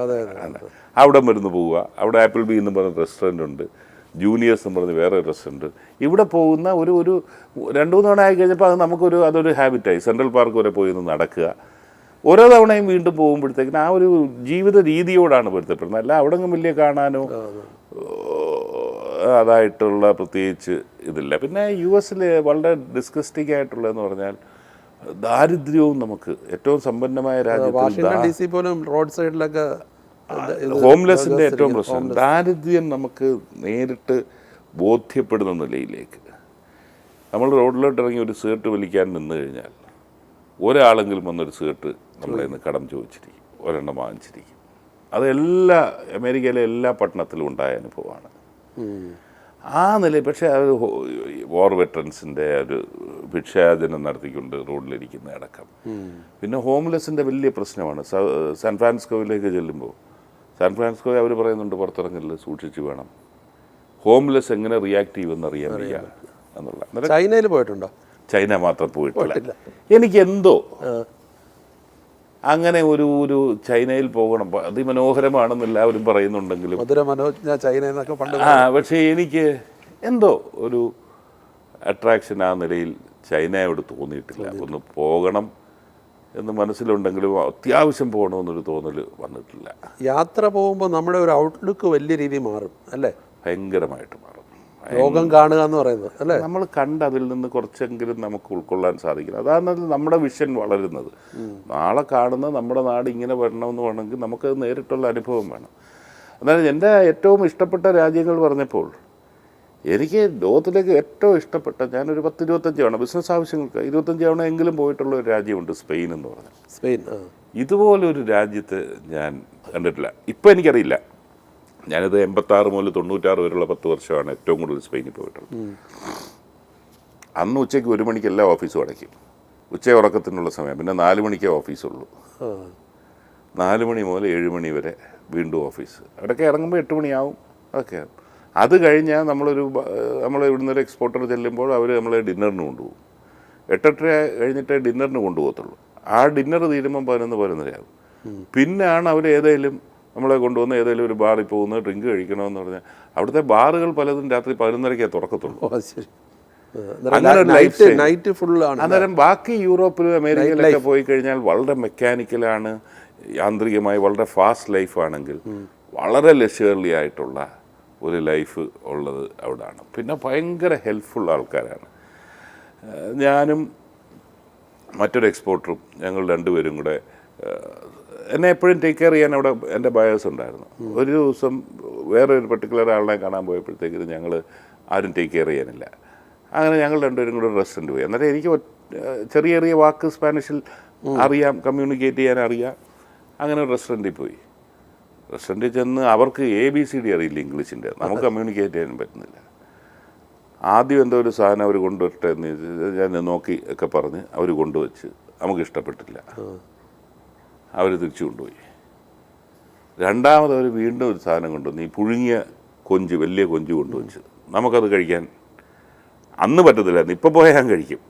അവിടെ മരുന്ന് പോവുക, അവിടെ ആപ്പിൾ ബി എന്ന് പറഞ്ഞ റെസ്റ്റോറൻ്റ് ഉണ്ട്, ജൂനിയേഴ്സ് എന്ന് പറഞ്ഞ് വേറെ റെസ്റ്റോറൻറ്റ്. ഇവിടെ പോകുന്ന ഒരു 2-3 തവണ ആയി കഴിഞ്ഞപ്പോൾ അത് നമുക്കൊരു അതൊരു ഹാബിറ്റായി. സെൻട്രൽ പാർക്ക് വരെ പോയി ഒന്ന് നടക്കുക. ഓരോ തവണയും വീണ്ടും പോകുമ്പോഴത്തേക്കിന് ആ ഒരു ജീവിത രീതിയോടാണ് പൊരുത്തപ്പെടുന്നത്. അല്ല അവിടെ വലിയ കാണാനോ അതായിട്ടുള്ള പ്രത്യേകിച്ച് ഇതില്ല. പിന്നെ US വളരെ ഡിസ്കസ്റ്റിംഗ് ആയിട്ടുള്ളതെന്ന് പറഞ്ഞാൽ ദാരിദ്ര്യവും നമുക്ക് ഏറ്റവും സമ്പന്നമായ രാജ്യത്തിൽ റോഡ് സൈഡിലൊക്കെ ഹോംലെസ്സിൻ്റെ ഏറ്റവും പ്രശ്നം ദാരിദ്ര്യം നമുക്ക് നേരിട്ട് ബോധ്യപ്പെടുന്ന നിലയിലേക്ക്. നമ്മൾ റോഡിലോട്ട് ഇറങ്ങി ഒരു സിഗരറ്റ് വലിക്കാൻ നിന്ന് കഴിഞ്ഞാൽ ഒരാളെങ്കിലും വന്നൊരു സിഗരറ്റ് നമ്മളെ നിന്ന് കടം ചോദിച്ചിരിക്കും, ഒരെണ്ണം വാങ്ങിച്ചിരിക്കും. അത് അമേരിക്കയിലെ എല്ലാ പട്ടണത്തിലും ഉണ്ടായ അനുഭവമാണ് ആ നിലയിൽ. പക്ഷേ അത് വാർ വെറ്ററൻസിൻ്റെ ഒരു ഭിക്ഷാചനം നടത്തിക്കൊണ്ട് റോഡിലിരിക്കുന്ന അടക്കം. പിന്നെ ഹോംലെസ്സിൻ്റെ വലിയ പ്രശ്നമാണ്. സാൻ ഫ്രാൻസിസ്കോയിലേക്ക് ചെല്ലുമ്പോൾ സാൻ ഫ്രാൻസിസ്കോ അവർ പറയുന്നുണ്ട് പുറത്തിറങ്ങലിൽ സൂക്ഷിച്ച് വേണം. ഹോംലെസ് എങ്ങനെ റിയാക്ട് ചെയ്യുമെന്ന് അറിയാൻ വയ്യ എന്നുള്ള. ചൈനയിൽ പോയിട്ടുണ്ടോ? ചൈന മാത്രം പോയിട്ടില്ല. എനിക്കെന്തോ അങ്ങനെ ഒരു ചൈനയിൽ പോകണം, അതിമനോഹരമാണെന്ന് എല്ലാവരും പറയുന്നുണ്ടെങ്കിലും പക്ഷേ എനിക്ക് എന്തോ ഒരു അട്രാക്ഷൻ ആ നിലയിൽ ചൈനയോട് തോന്നിയിട്ടില്ല. ഒന്ന് പോകണം എന്ന് മനസ്സിലുണ്ടെങ്കിലും അത്യാവശ്യം പോകണമെന്നൊരു തോന്നൽ വന്നിട്ടില്ല. യാത്ര പോകുമ്പോൾ നമ്മുടെ ഒരു ഔട്ട്ലുക്ക് വലിയ രീതിയിൽ മാറും അല്ലേ? ഭയങ്കരമായിട്ട് മാറും. ലോകം കാണുക എന്ന് പറയുന്നത് അല്ലേ? നമ്മൾ കണ്ട് അതിൽ നിന്ന് കുറച്ചെങ്കിലും നമുക്ക് ഉൾക്കൊള്ളാൻ സാധിക്കണം. അതാണ് നമ്മുടെ വിഷൻ വളരുന്നത്. നാളെ കാണുന്ന നമ്മുടെ നാട് ഇങ്ങനെ വരണമെന്ന് വേണമെങ്കിൽ നമുക്കത് നേരിട്ടുള്ള അനുഭവം വേണം. അതായത് എൻ്റെ ഏറ്റവും ഇഷ്ടപ്പെട്ട രാജ്യങ്ങൾ പറഞ്ഞപ്പോൾ എനിക്ക് ലോകത്തിലേക്ക് ഏറ്റവും ഇഷ്ടപ്പെട്ട ഞാനൊരു 10-25 തവണ ബിസിനസ് ആവശ്യങ്ങൾക്ക് 25 തവണ എങ്കിലും പോയിട്ടുള്ള ഒരു രാജ്യമുണ്ട്, സ്പെയിൻ എന്ന് പറഞ്ഞാൽ. സ്പെയിൻ ഇതുപോലൊരു രാജ്യത്ത് ഞാൻ കണ്ടിട്ടില്ല. ഇപ്പം എനിക്കറിയില്ല, ഞാനിത് 86 മുതൽ 96 വരെയുള്ള 10 വർഷമാണ് ഏറ്റവും കൂടുതൽ സ്പെയിനിൽ പോയിട്ടുള്ളത്. അന്ന് ഉച്ചയ്ക്ക് 1 മണിക്ക് എല്ലാ ഓഫീസും അടയ്ക്കും. ഉച്ച ഉറക്കത്തിനുള്ള സമയം. പിന്നെ 4 മണിക്കേ ഓഫീസുള്ളൂ. 4 മണി മുതൽ 7 മണി വരെ വീണ്ടും ഓഫീസ്. അവിടെയൊക്കെ ഇറങ്ങുമ്പോൾ 8 മണിയാവും. അതൊക്കെ അത് കഴിഞ്ഞാൽ നമ്മൾ ഇവിടുന്ന് ഒരു എക്സ്പോർട്ടർ ചെല്ലുമ്പോൾ അവർ നമ്മളെ ഡിന്നറിന് കൊണ്ടുപോകും. 8:30 കഴിഞ്ഞിട്ടേ ഡിന്നറിന് കൊണ്ടുപോകത്തുള്ളൂ. ആ ഡിന്നർ തീരുമ്പം 11-11:30 പിന്നെയാണ് അവർ നമ്മളെ കൊണ്ടുവന്ന് ഏതെങ്കിലും ഒരു ബാറിൽ പോകുന്നത് ഡ്രിങ്ക് കഴിക്കണമെന്ന് പറഞ്ഞാൽ അവിടുത്തെ ബാറുകൾ പലതും രാത്രി 11:30 തുറക്കത്തുള്ളൂ. അന്നേരം ബാക്കി യൂറോപ്പിലും അമേരിക്കയിലൊക്കെ പോയി കഴിഞ്ഞാൽ വളരെ മെക്കാനിക്കലാണ്, യാന്ത്രികമായി വളരെ ഫാസ്റ്റ് ലൈഫാണെങ്കിൽ വളരെ ലക്ഷേർലി ആയിട്ടുള്ള ഒരു ലൈഫ് ഉള്ളത് അവിടെയാണ്. പിന്നെ ഭയങ്കര ഹെൽപ്ഫുൾ ആൾക്കാരാണ്. ഞാനും മറ്റൊരു എക്സ്പോർട്ടറും ഞങ്ങൾ 2 പേരും കൂടെ എന്നെ എപ്പോഴും ടേക്ക് കെയർ ചെയ്യാൻ അവിടെ എൻ്റെ ബയേഴ്സ് ഉണ്ടായിരുന്നു. ഒരു ദിവസം വേറെ ഒരു പെർട്ടിക്കുലർ ആളിനെ കാണാൻ പോയപ്പോഴത്തേക്കും ഞങ്ങൾ ആരും ടേക്ക് കെയർ ചെയ്യാനില്ല. അങ്ങനെ ഞങ്ങൾ 2 പേരും കൂടെ റെസ്റ്റോറൻറ്റ് പോയി. അന്നേരം എനിക്ക് ചെറിയ വാക്ക് സ്പാനിഷിൽ അറിയാം, കമ്മ്യൂണിക്കേറ്റ് ചെയ്യാൻ അറിയാം. അങ്ങനെ ഒരു റെസ്റ്റോറൻറ്റിൽ പോയി. റെസ്റ്റോറൻറ്റിൽ ചെന്ന് അവർക്ക് ABCD അറിയില്ല ഇംഗ്ലീഷിൻ്റെ, നമുക്ക് കമ്മ്യൂണിക്കേറ്റ് ചെയ്യാൻ പറ്റുന്നില്ല. ആദ്യം എന്തോ ഒരു സാധനം അവർ കൊണ്ടുവരട്ടെ എന്ന് ഞാൻ നോക്കി ഒക്കെ പറഞ്ഞ് അവർ കൊണ്ടുവച്ച് നമുക്ക് ഇഷ്ടപ്പെട്ടില്ല. അവർ തിരിച്ചു കൊണ്ടുപോയി. രണ്ടാമത് അവർ വീണ്ടും ഒരു സാധനം കൊണ്ടുവന്ന് ഈ പുഴുങ്ങിയ കൊഞ്ച്, വലിയ കൊഞ്ച് കൊണ്ടുവച്ച് നമുക്കത് കഴിക്കാൻ അന്ന് പറ്റത്തില്ലായിരുന്നു. ഇപ്പോൾ പോയാൽ ഞാൻ കഴിക്കും.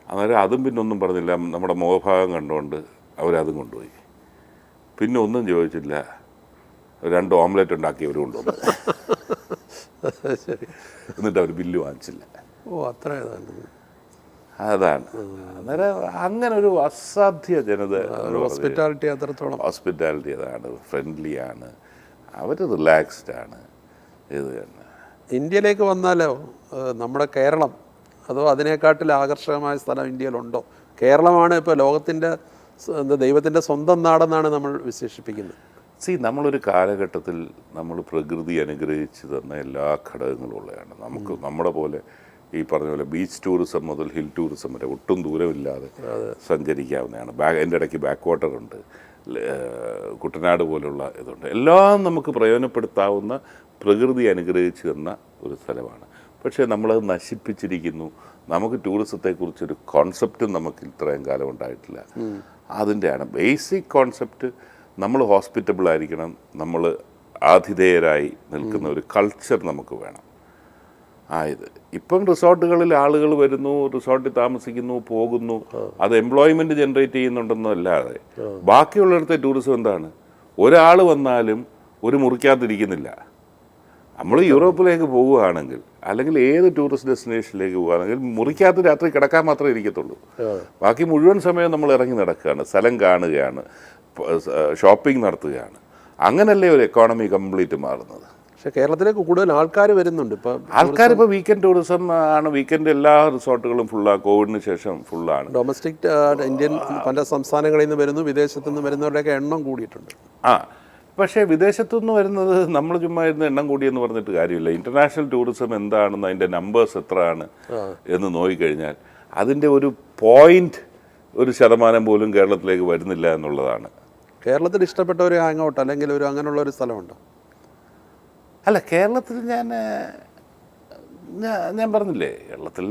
അന്നേരം അതും പിന്നെ ഒന്നും പറഞ്ഞില്ല. നമ്മുടെ മുഖഭാഗം കണ്ടുകൊണ്ട് അവരതും കൊണ്ടുപോയി. പിന്നെ ഒന്നും ചോദിച്ചില്ല. 2 ഓംലെറ്റ് ഉണ്ടാക്കി അവർ കൊണ്ടുവന്നു. എന്നിട്ട് അവർ ബില്ല് വാങ്ങിച്ചില്ല. അതാണ്. അന്നേരം അങ്ങനെ ഒരു അസാധ്യ ജനത. ഹോസ്പിറ്റാലിറ്റി അതാണ്, ഫ്രണ്ട്ലിയാണ്, അവർ റിലാക്സ്ഡ് ആണ്. ഇത് തന്നെ. ഇന്ത്യയിലേക്ക് വന്നാലോ നമ്മുടെ കേരളം അതോ അതിനേക്കാട്ടിൽ ആകർഷകമായ സ്ഥലം ഇന്ത്യയിലുണ്ടോ? കേരളമാണ് ഇപ്പോൾ ലോകത്തിൻ്റെ ദൈവത്തിൻ്റെ സ്വന്തം നാടെന്നാണ് നമ്മൾ വിശേഷിപ്പിക്കുന്നത്. നമ്മളൊരു കാലഘട്ടത്തിൽ നമ്മൾ പ്രകൃതി അനുഗ്രഹിച്ച് തന്ന എല്ലാ ഘടകങ്ങളും ഉള്ളതാണ്. നമ്മുടെ പോലെ ഈ പറഞ്ഞ പോലെ ബീച്ച് ടൂറിസം മുതൽ ഹിൽ ടൂറിസം വരെ ഒട്ടും ദൂരമില്ലാതെ സഞ്ചരിക്കാവുന്നതാണ്. എൻ്റെ ഇടയ്ക്ക് ബാക്ക് വാട്ടറുണ്ട്, കുട്ടനാട് പോലുള്ള ഇതുണ്ട്. എല്ലാം നമുക്ക് പ്രയോജനപ്പെടുത്താവുന്ന പ്രകൃതി അനുഗ്രഹിച്ച് തന്ന ഒരു സ്ഥലമാണ്. പക്ഷേ നമ്മളത് നശിപ്പിച്ചിരിക്കുന്നു. നമുക്ക് ടൂറിസത്തെക്കുറിച്ചൊരു കോൺസെപ്റ്റും നമുക്ക് ഇത്രയും കാലം ഉണ്ടായിട്ടില്ല. അതിൻ്റെയാണ് ബേസിക് കോൺസെപ്റ്റ്. നമ്മൾ ഹോസ്പിറ്റബിൾ ആയിരിക്കണം, നമ്മൾ ആതിഥേയരായി നിൽക്കുന്ന ഒരു കൾച്ചർ നമുക്ക് വേണം. ആയത് ഇപ്പം റിസോർട്ടുകളിൽ ആളുകൾ വരുന്നു, റിസോർട്ടിൽ താമസിക്കുന്നു, പോകുന്നു, അത് എംപ്ലോയ്മെൻറ്റ് ജനറേറ്റ് ചെയ്യുന്നുണ്ടെന്നല്ലാതെ ബാക്കിയുള്ളിടത്തെ ടൂറിസം എന്താണ്? ഒരാൾ വന്നാലും ഒരു മുറിക്കകത്തിരിക്കുന്നില്ല. നമ്മൾ യൂറോപ്പിലേക്ക് പോവുകയാണെങ്കിൽ അല്ലെങ്കിൽ ഏത് ടൂറിസ്റ്റ് ഡെസ്റ്റിനേഷനിലേക്ക് പോവുകയാണെങ്കിൽ മുറിക്കകത്ത് രാത്രി കിടക്കാൻ മാത്രമേ ഇരിക്കത്തുള്ളൂ. ബാക്കി മുഴുവൻ സമയം നമ്മൾ ഇറങ്ങി നടക്കുകയാണ്, സ്ഥലം കാണുകയാണ്, ഷോപ്പിംഗ് നടത്തുകയാണ്. അങ്ങനല്ലേ ഒരു എക്കോണമി കംപ്ലീറ്റ് മാറുന്നത്. പക്ഷേ കേരളത്തിലേക്ക് കൂടുതൽ ആൾക്കാർ വരുന്നുണ്ട്. ആൾക്കാരിപ്പോൾ വീക്കെൻഡ് ടൂറിസം ആണ്. വീക്കെൻഡ് എല്ലാ റിസോർട്ടുകളും ഫുള്ളാണ്. കോവിഡിന് ശേഷം ഫുള്ളാണ്. ഡൊമസ്റ്റിക് ഇന്ത്യൻ പല സംസ്ഥാനങ്ങളിൽ നിന്ന് വരുന്നു, വിദേശത്തു നിന്ന് വരുന്നവരുടെയൊക്കെ എണ്ണം കൂടിയിട്ടുണ്ട്. പക്ഷേ വിദേശത്തുനിന്ന് വരുന്നത് നമ്മൾ ചുമ്മാ ഇരുന്ന് എണ്ണം കൂടിയെന്ന് പറഞ്ഞിട്ട് കാര്യമില്ല. ഇൻ്റർനാഷണൽ ടൂറിസം എന്താണെന്ന്, അതിൻ്റെ നമ്പേഴ്സ് എത്രയാണ് എന്ന് നോക്കിക്കഴിഞ്ഞാൽ അതിൻ്റെ ഒരു പോയിന്റ് 1% പോലും കേരളത്തിലേക്ക് വരുന്നില്ല എന്നുള്ളതാണ്. കേരളത്തിൽ ഇഷ്ടപ്പെട്ട ഒരു ഹാങ് ഔട്ട് അല്ലെങ്കിൽ ഒരു അങ്ങനെയുള്ള ഒരു സ്ഥലമുണ്ടോ? അല്ല, കേരളത്തിൽ ഞാൻ പറഞ്ഞില്ലേ, കേരളത്തിൽ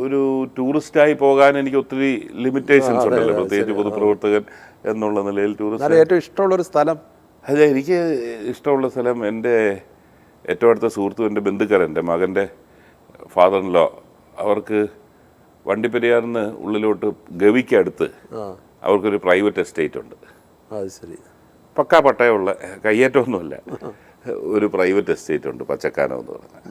ഒരു ടൂറിസ്റ്റായി പോകാൻ എനിക്ക് ഒത്തിരി ലിമിറ്റേഷൻസ് ഉണ്ടല്ലോ, പ്രത്യേകിച്ച് പൊതുപ്രവർത്തകൻ എന്നുള്ള നിലയിൽ. ടൂറിസ്റ്റ് ഏറ്റവും ഇഷ്ടമുള്ളൊരു സ്ഥലം? അതെ, എനിക്ക് ഇഷ്ടമുള്ള സ്ഥലം എൻ്റെ ഏറ്റവും അടുത്ത സുഹൃത്തും എൻ്റെ ബന്ധുക്കാരൻ, എൻ്റെ മകൻ്റെ ഫാദറിൻലോ, അവർക്ക് വണ്ടിപ്പെരിയാറിന് ഉള്ളിലോട്ട് ഗവിക്കടുത്ത് അവർക്കൊരു പ്രൈവറ്റ് എസ്റ്റേറ്റ് ഉണ്ട്. അത് ശരി. പക്കാ പട്ടയമുള്ള, കയ്യേറ്റമൊന്നുമല്ല, ഒരു പ്രൈവറ്റ് എസ്റ്റേറ്റ് ഉണ്ട്, പച്ചക്കാനം എന്ന് പറഞ്ഞാൽ.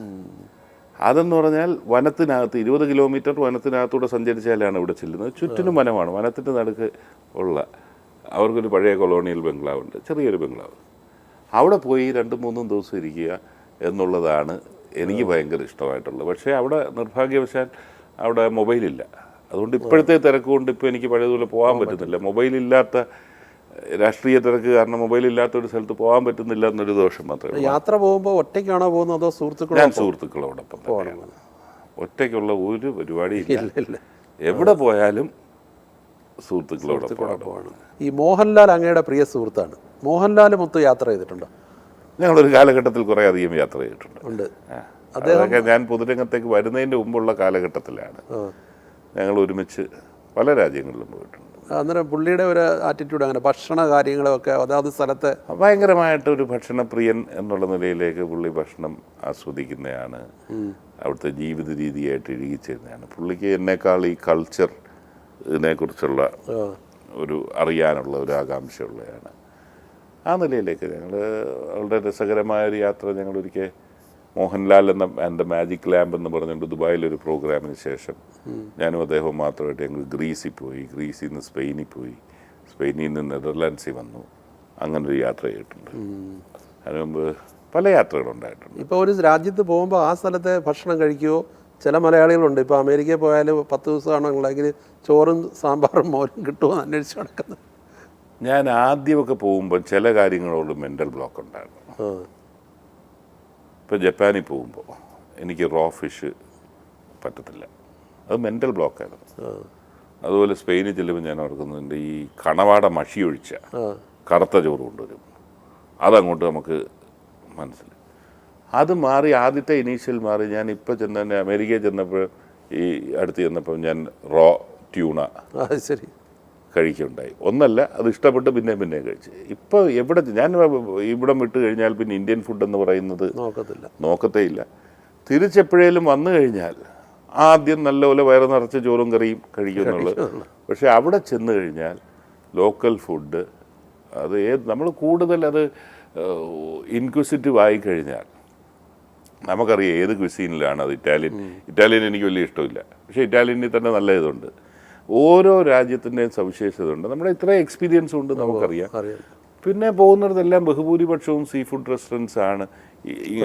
അതെന്ന് പറഞ്ഞാൽ വനത്തിനകത്ത് 20 കിലോമീറ്റർ വനത്തിനകത്തൂടെ സഞ്ചരിച്ചാലാണ് ഇവിടെ ചെല്ലുന്നത്. ചുറ്റിനും വനമാണ്. വനത്തിൻ്റെ നടുക്ക് ഉള്ള അവർക്കൊരു പഴയ കൊളോണിയൽ ബംഗ്ലാവ് ഉണ്ട്, ചെറിയൊരു ബംഗ്ലാവ്. അവിടെ പോയി 2-3 ദിവസം ഇരിക്കുക എന്നുള്ളതാണ് എനിക്ക് ഭയങ്കര ഇഷ്ടമായിട്ടുള്ളത്. പക്ഷേ അവിടെ നിർഭാഗ്യവശാൽ അവിടെ മൊബൈലില്ല. അതുകൊണ്ട് ഇപ്പോഴത്തെ തിരക്ക് കൊണ്ട് ഇപ്പോൾ എനിക്ക് പഴയതുപോലെ പോകാൻ പറ്റുന്നില്ല. മൊബൈലില്ലാത്ത രാഷ്ട്രീയ തിരക്ക് കാരണം മൊബൈലില്ലാത്ത ഒരു സ്ഥലത്ത് പോകാൻ പറ്റുന്നില്ല എന്നൊരു ദോഷം മാത്രമേ. യാത്ര പോകുമ്പോൾ ഒറ്റയ്ക്കാണോ പോകുന്നത് അതോ സുഹൃത്തുക്കളോ? ഞാൻ സുഹൃത്തുക്കളോടൊപ്പം തന്നെയാണ്. ഒറ്റയ്ക്കുള്ള ഒരു പരിപാടിയില്ല. എവിടെ പോയാലും സുഹൃത്തുക്കളോടൊപ്പമാണ്. ഈ മോഹൻലാൽ അങ്ങയുടെ പ്രിയ സുഹൃത്താണ്. മോഹൻലാൽ മൊത്തം യാത്ര ചെയ്തിട്ടുണ്ടോ? ഞങ്ങളൊരു കാലഘട്ടത്തിൽ കുറേ അധികം യാത്ര ചെയ്തിട്ടുണ്ട്. അതൊക്കെ ഞാൻ പൊതുരംഗത്തേക്ക് വരുന്നതിൻ്റെ മുമ്പുള്ള കാലഘട്ടത്തിലാണ് ഞങ്ങൾ ഒരുമിച്ച് പല രാജ്യങ്ങളിലും പോയിട്ടുണ്ട്. അന്നേരം പുള്ളിയുടെ ഒരു ആറ്റിറ്റ്യൂഡ് അങ്ങനെ ഭക്ഷണ കാര്യങ്ങളൊക്കെ അതാത് സ്ഥലത്തെ ഭയങ്കരമായിട്ടൊരു ഭക്ഷണപ്രിയൻ എന്നുള്ള നിലയിലേക്ക് പുള്ളി ഭക്ഷണം ആസ്വദിക്കുന്നതാണ്. അവിടുത്തെ ജീവിത രീതിയായിട്ട് ഇഴുകിച്ചേരുന്നതാണ്. പുള്ളിക്ക് എന്നേക്കാൾ ഈ കൾച്ചർ ഇതിനെക്കുറിച്ചുള്ള ഒരു അറിയാനുള്ള ഒരു ആകാംക്ഷയുള്ളതാണ്. ആ നിലയിലേക്ക് ഞങ്ങൾ വളരെ രസകരമായൊരു യാത്ര ഞങ്ങളൊരിക്കൽ Mohanlal and the magic lamp എന്ന് പറഞ്ഞുകൊണ്ട് ദുബായിലൊരു പ്രോഗ്രാമിന് ശേഷം ഞാനും അദ്ദേഹവും മാത്രമായിട്ട് ഞങ്ങൾ ഗ്രീസിൽ പോയി. ഗ്രീസിൽ നിന്ന് സ്പെയിനിൽ പോയി. സ്പെയിനിൽ നിന്ന് നെതർലാൻഡ്സിൽ വന്നു. അങ്ങനൊരു യാത്ര ചെയ്തിട്ടുണ്ട്. അതിന് മുമ്പ് പല യാത്രകളുണ്ടായിട്ടുണ്ട്. ഇപ്പോൾ ഒരു രാജ്യത്ത് പോകുമ്പോൾ ആ സ്ഥലത്തെ ഭക്ഷണം കഴിക്കുമോ? ചില മലയാളികളുണ്ട്, ഇപ്പോൾ അമേരിക്കയിൽ പോയാൽ 10 ദിവസമാണെങ്കിൽ ചോറും സാമ്പാറും മോരും കിട്ടുമോ എന്ന് അന്വേഷിച്ച് നടക്കുന്നത്. ഞാൻ ആദ്യമൊക്കെ പോകുമ്പോൾ ചില കാര്യങ്ങളോട് മെൻ്റൽ ബ്ലോക്ക് ഉണ്ടായിരുന്നു. ഇപ്പോൾ ജപ്പാനിൽ പോകുമ്പോൾ എനിക്ക് റോ ഫിഷ് പറ്റത്തില്ല, അത് മെൻ്റൽ ബ്ലോക്കായിരുന്നു. അതുപോലെ സ്പെയിനിൽ ചെല്ലുമ്പോൾ ഞാൻ ഓർക്കുന്നുണ്ട്, ഈ കണവാട മഷി ഒഴിച്ച കറുത്ത ചോറ് കൊണ്ടുവരും. അതങ്ങോട്ട് നമുക്ക് മനസ്സിലായി. അത് മാറി, ആദ്യത്തെ ഇനീഷ്യൽ മാറി. ഞാൻ ഇപ്പോൾ ചെന്ന അമേരിക്കയിൽ ചെന്നപ്പോൾ, ഈ അടുത്ത് ചെന്നപ്പോൾ ഞാൻ റോ ട്യൂണ ശരി കഴിക്കുകയുണ്ടായി. ഒന്നല്ല, അത് ഇഷ്ടപ്പെട്ട് പിന്നെ കഴിച്ച്. ഇപ്പോൾ എവിടെ ഞാൻ ഇവിടം വിട്ട് കഴിഞ്ഞാൽ പിന്നെ ഇന്ത്യൻ ഫുഡ് എന്ന് പറയുന്നത് നോക്കത്തേ ഇല്ല. തിരിച്ചെപ്പോഴേലും വന്നു കഴിഞ്ഞാൽ ആദ്യം നല്ലപോലെ വയറ് നിറച്ച് ചോറും കറിയും കഴിക്കുന്നുള്ളത്. പക്ഷേ അവിടെ ചെന്ന് കഴിഞ്ഞാൽ ലോക്കൽ ഫുഡ് അത് നമ്മൾ കൂടുതൽ അത് ഇൻക്വിസിറ്റീവ് ആയിക്കഴിഞ്ഞാൽ നമുക്കറിയാം ഏത് ക്വിസീനിലാണ് അത്. ഇറ്റാലിയൻ എനിക്ക് വലിയ ഇഷ്ടമില്ല, പക്ഷേ ഇറ്റാലിയനിൽ തന്നെ നല്ല ഇതുണ്ട്. ഓരോ രാജ്യത്തിൻ്റെയും സവിശേഷത ഉണ്ട്. നമ്മുടെ ഇത്രയും എക്സ്പീരിയൻസ് ഉണ്ട്, നമുക്കറിയാം. പിന്നെ പോകുന്നിടത്തെല്ലാം ബഹുഭൂരിപക്ഷവും സീ ഫുഡ് റെസ്റ്റോറൻറ്റ്സ് ആണ്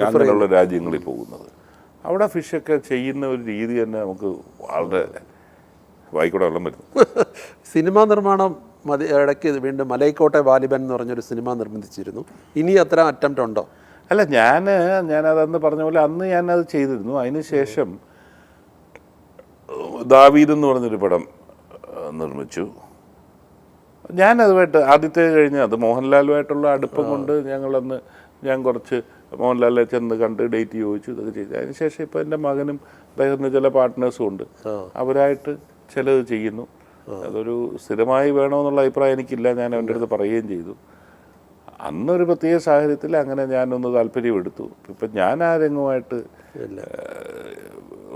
അങ്ങനെയുള്ള രാജ്യങ്ങളിൽ പോകുന്നത്. അവിടെ ഫിഷൊക്കെ ചെയ്യുന്ന ഒരു രീതി തന്നെ നമുക്ക് വളരെ വായിക്കൂടെ വെള്ളം വരുന്നു. സിനിമാ നിർമ്മാണം ഇടയ്ക്ക് വീണ്ടും മലൈക്കോട്ടെ വാലിബൻ എന്ന് പറഞ്ഞൊരു സിനിമ നിർമ്മിച്ചിരുന്നു. ഇനി അത്ര അറ്റംപ്റ്റ് ഉണ്ടോ? അല്ല, ഞാനതന്ന് പറഞ്ഞ പോലെ അന്ന് ഞാനത് ചെയ്തിരുന്നു. അതിന് ശേഷം ദാവീദ് എന്ന് പറഞ്ഞൊരു പടം നിർമ്മിച്ചു. ഞാനതുമായിട്ട് ആദ്യത്തെ കഴിഞ്ഞ് അത് മോഹൻലാലുമായിട്ടുള്ള അടുപ്പം കൊണ്ട് ഞാൻ കുറച്ച് മോഹൻലാലിനെ ചെന്ന് കണ്ട് ഡേറ്റ് ചോദിച്ചു, ഇതൊക്കെ ചെയ്തു. അതിനുശേഷം ഇപ്പോൾ എൻ്റെ മകനും അദ്ദേഹത്തിന് ചില പാർട്ട്നേഴ്സും ഉണ്ട്, അവരായിട്ട് ചിലത് ചെയ്യുന്നു. അതൊരു സ്ഥിരമായി വേണമെന്നുള്ള അഭിപ്രായം എനിക്കില്ല, ഞാൻ അവൻ്റെ അടുത്ത് പറയുകയും ചെയ്തു. അന്നൊരു പ്രത്യേക സാഹചര്യത്തിൽ അങ്ങനെ ഞാനൊന്ന് താല്പര്യമെടുത്തു. ഇപ്പം ഞാൻ ആ രംഗമായിട്ട്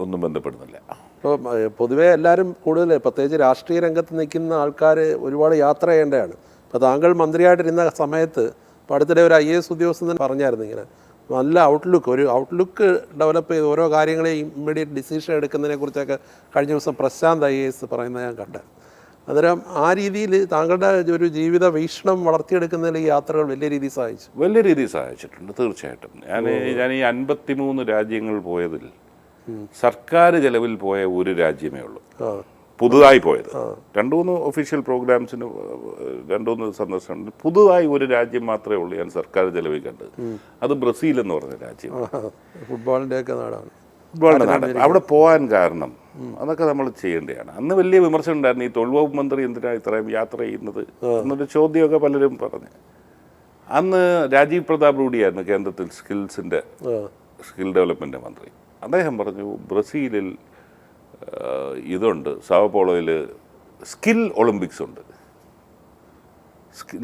ഒന്നും ബന്ധപ്പെടുന്നില്ല. ഇപ്പോൾ പൊതുവേ എല്ലാവരും കൂടുതൽ പ്രത്യേകിച്ച് രാഷ്ട്രീയ രംഗത്ത് നിൽക്കുന്ന ആൾക്കാർ ഒരുപാട് യാത്ര ചെയ്യേണ്ടതാണ്. ഇപ്പോൾ താങ്കൾ മന്ത്രിയായിട്ടിരുന്ന സമയത്ത് ഇപ്പോൾ അടുത്തിടെ ഒരു IAS ഉദ്യോഗസ്ഥൻ പറഞ്ഞായിരുന്നു ഇങ്ങനെ നല്ല ഔട്ട്ലുക്ക് ഡെവലപ്പ് ചെയ്ത് ഓരോ കാര്യങ്ങളെയും ഇമ്മീഡിയറ്റ് ഡിസിഷൻ എടുക്കുന്നതിനെ കുറിച്ചൊക്കെ കഴിഞ്ഞ ദിവസം പ്രശാന്ത് IAS പറയുന്നത് ഞാൻ കണ്ടത്. അന്നേരം ആ രീതിയിൽ താങ്കളുടെ ഒരു ജീവിത വീക്ഷണം വളർത്തിയെടുക്കുന്നതിൽ ഈ യാത്രകൾ വലിയ രീതിയിൽ സഹായിച്ചു. വലിയ രീതിയിൽ സഹായിച്ചിട്ടുണ്ട് തീർച്ചയായിട്ടും. ഞാൻ ഈ 53 രാജ്യങ്ങൾ പോയതിൽ സർക്കാർ ചെലവിൽ പോയ ഒരു രാജ്യമേ ഉള്ളൂ പുതുതായി പോയത്. 2-3 ഒഫീഷ്യൽ പ്രോഗ്രാംസിന് 2-3 സന്ദർശനം. പുതുതായി ഒരു രാജ്യം മാത്രമേ ഉള്ളൂ ഞാൻ സർക്കാർ ചെലവിൽ കണ്ടത്. അത് ബ്രസീൽ എന്ന് പറഞ്ഞ രാജ്യം. ഫുട്ബോളിൻ്റെ ഒക്കെ നാടാണ്. ഫുട്ബോളിൻ്റെ നാട്. അവിടെ പോകാൻ കാരണം അതൊക്കെ നമ്മൾ ചെയ്യേണ്ടതാണ്. അന്ന് വലിയ വിമർശനം ഉണ്ടായിരുന്നു, ഈ തൊഴിൽ വകുപ്പ് മന്ത്രി എന്തിനാണ് ഇത്രയും യാത്ര ചെയ്യുന്നത് എന്നൊരു ചോദ്യമൊക്കെ പലരും പറഞ്ഞു. അന്ന് രാജീവ് പ്രതാപ് റൂഡിയായിരുന്നു കേന്ദ്രത്തിൽ സ്കിൽ ഡെവലപ്മെൻറ്റ് മന്ത്രി. അദ്ദേഹം പറഞ്ഞു ബ്രസീലിൽ ഇതുണ്ട്, സാവോപോളോയിൽ സ്കിൽ ഒളിമ്പിക്സ് ഉണ്ട്.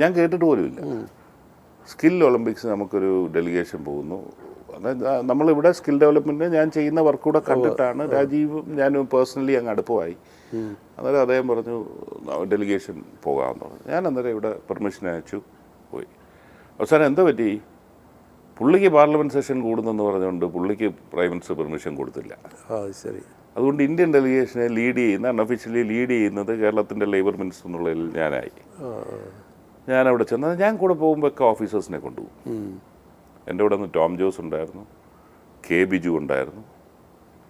ഞാൻ കേട്ടിട്ട് പോലുമില്ല. സ്കിൽ ഒളിമ്പിക്സ് നമുക്കൊരു ഡെലിഗേഷൻ പോകുന്നു. നമ്മളിവിടെ സ്കിൽ ഡെവലപ്മെൻറ്റ് ഞാൻ ചെയ്യുന്ന വർക്ക് കൂടെ കണ്ടിട്ടാണ് രാജീവും ഞാനും പേഴ്സണലി അങ്ങ് അടുപ്പമായി. അന്നേരം അദ്ദേഹം പറഞ്ഞു ഡെലിഗേഷൻ പോകാമെന്ന് പറഞ്ഞു. ഞാൻ അന്നേരം ഇവിടെ പെർമിഷൻ അയച്ചു, പോയി. അവസാനം എന്താ പറ്റി, പുള്ളിക്ക് പാർലമെൻറ്റ് സെഷൻ കൂടുന്നെന്ന് പറഞ്ഞുകൊണ്ട് പുള്ളിക്ക് പ്രൈം മിനിസ്റ്റർ പെർമിഷൻ കൊടുത്തില്ല. ശരി. അതുകൊണ്ട് ഇന്ത്യൻ ഡെലിഗേഷനെ അൺഒഫീഷ്യലി ലീഡ് ചെയ്യുന്നത് കേരളത്തിൻ്റെ ലേബർ മിനിസ്റ്റർ എന്നുള്ളതിൽ ഞാനായി. ഞാനവിടെ ചെന്നാൽ ഞാൻ കൂടെ പോകുമ്പോഴൊക്കെ ഓഫീസേഴ്സിനെ കൊണ്ടുപോകും. എൻ്റെ കൂടെ നിന്ന് ടോം ജോസ് ഉണ്ടായിരുന്നു, കെ ബിജു ഉണ്ടായിരുന്നു,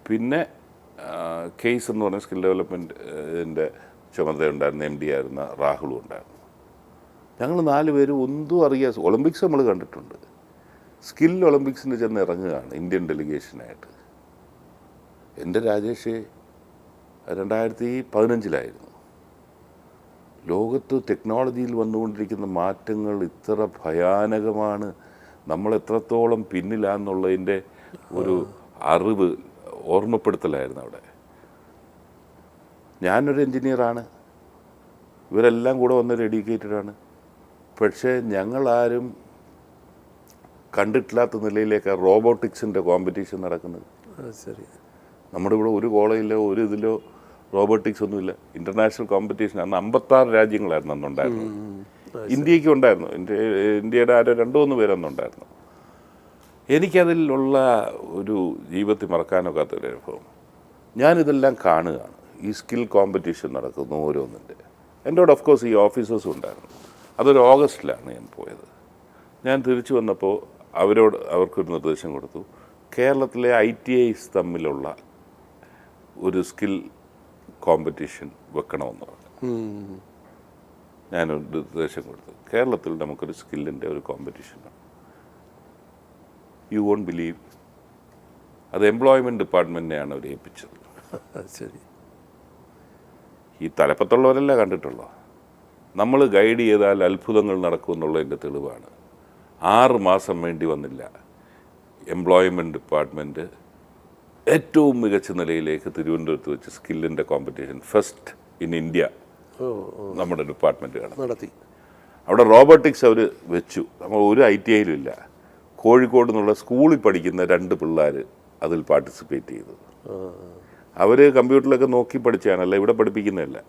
പിന്നെ കേസ് എന്ന് പറഞ്ഞ സ്കിൽ ഡെവലപ്മെൻറ്റിൻ്റെ ചുമതല ഉണ്ടായിരുന്ന MD ആയിരുന്ന രാഹുലും ഉണ്ടായിരുന്നു. ഞങ്ങൾ 4 പേരും ഒന്നും അറിയാതെ ഒളിമ്പിക്സ് നമ്മൾ കണ്ടിട്ടുണ്ട്. സ്കിൽ ഒളിമ്പിക്സിന് ചെന്ന് ഇറങ്ങുകയാണ് ഇന്ത്യൻ ഡെലിഗേഷനായിട്ട്. എൻ്റെ രാജേഷ് 2015 ലോകത്ത് ടെക്നോളജിയിൽ വന്നുകൊണ്ടിരിക്കുന്ന മാറ്റങ്ങൾ ഇത്ര ഭയാനകമാണ്, നമ്മൾ എത്രത്തോളം പിന്നിലാന്നുള്ളതിൻ്റെ ഒരു അറിവ് ഓർമ്മപ്പെടുത്തലായിരുന്നു അവിടെ. ഞാനൊരു എൻജിനീയറാണ്, ഇവരെല്ലാം കൂടെ വന്നൊരു എഡ്യൂക്കേറ്റഡാണ്. പക്ഷേ ഞങ്ങളാരും കണ്ടിട്ടില്ലാത്ത നിലയിലേക്ക് റോബോട്ടിക്സിൻ്റെ കോമ്പറ്റീഷൻ നടക്കുന്നത്. ശരി. നമ്മുടെ ഇവിടെ ഒരു കോളേജിലോ ഒരു ഇതിലോ റോബോട്ടിക്സ് ഒന്നുമില്ല. ഇൻ്റർനാഷണൽ കോമ്പറ്റീഷൻ അന്ന് 56 രാജ്യങ്ങളായിരുന്നു അന്നുണ്ടായിരുന്നു. ഇന്ത്യക്ക് ഉണ്ടായിരുന്നു, ഇന്ത്യയുടെ 2-3 പേരന്നുണ്ടായിരുന്നു. എനിക്കതിലുള്ള ഒരു ജീവിതത്തിൽ മറക്കാനൊക്കാത്തൊരു അനുഭവം. ഞാനിതെല്ലാം കാണുകയാണ്, ഈ സ്കിൽ കോമ്പറ്റീഷൻ നടക്കുന്നു ഓരോന്നിൻ്റെ. എൻ്റെ കൂടെ ഓഫ്കോഴ്സ് ഈ ഓഫീസേഴ്സും ഉണ്ടായിരുന്നു. അതൊരു ഓഗസ്റ്റിലാണ് ഞാൻ പോയത്. ഞാൻ തിരിച്ചു വന്നപ്പോൾ അവർക്കൊരു നിർദ്ദേശം കൊടുത്തു, കേരളത്തിലെ ITIs തമ്മിലുള്ള ഒരു സ്കിൽ കോമ്പറ്റീഷൻ വെക്കണമെന്ന് പറഞ്ഞു. ഞാനൊരു നിർദ്ദേശം കൊടുത്തു, കേരളത്തിൽ നമുക്കൊരു സ്കില്ലിൻ്റെ ഒരു കോമ്പറ്റീഷൻ വേണം. യു വോണ്ട് ബിലീവ്, അത് എംപ്ലോയ്മെൻറ്റ് ഡിപ്പാർട്ട്മെൻറ്റിനെയാണ് അവർ ഏൽപ്പിച്ചത്. ശരി. ഈ തലപ്പത്തുള്ളവരല്ല കണ്ടിട്ടുള്ളൂ. നമ്മൾ ഗൈഡ് ചെയ്താൽ അത്ഭുതങ്ങൾ നടക്കുമെന്നുള്ളതിൻ്റെ തെളിവാണ്. 6 മാസം വേണ്ടി വന്നില്ല, എംപ്ലോയ്മെൻറ്റ് ഡിപ്പാർട്ട്മെൻറ്റ് ഏറ്റവും മികച്ച നിലയിലേക്ക് തിരുവനന്തപുരത്ത് വെച്ച് സ്കില്ലിൻ്റെ കോമ്പറ്റീഷൻ ഫസ്റ്റ് ഇൻ ഇന്ത്യ നമ്മുടെ ഡിപ്പാർട്ട്മെൻറ്റ് നടത്തി. അവിടെ റോബോട്ടിക്സ് അവർ വെച്ചു. നമ്മൾ ഒരു ITIയിലും ഇല്ല. കോഴിക്കോട് നിന്നുള്ള സ്കൂളിൽ പഠിക്കുന്ന 2 പിള്ളേർ അതിൽ പാർട്ടിസിപ്പേറ്റ് ചെയ്തു. അവർ കമ്പ്യൂട്ടറിലൊക്കെ നോക്കി പഠിച്ചാണല്ല, ഇവിടെ പഠിപ്പിക്കുന്നതല്ല.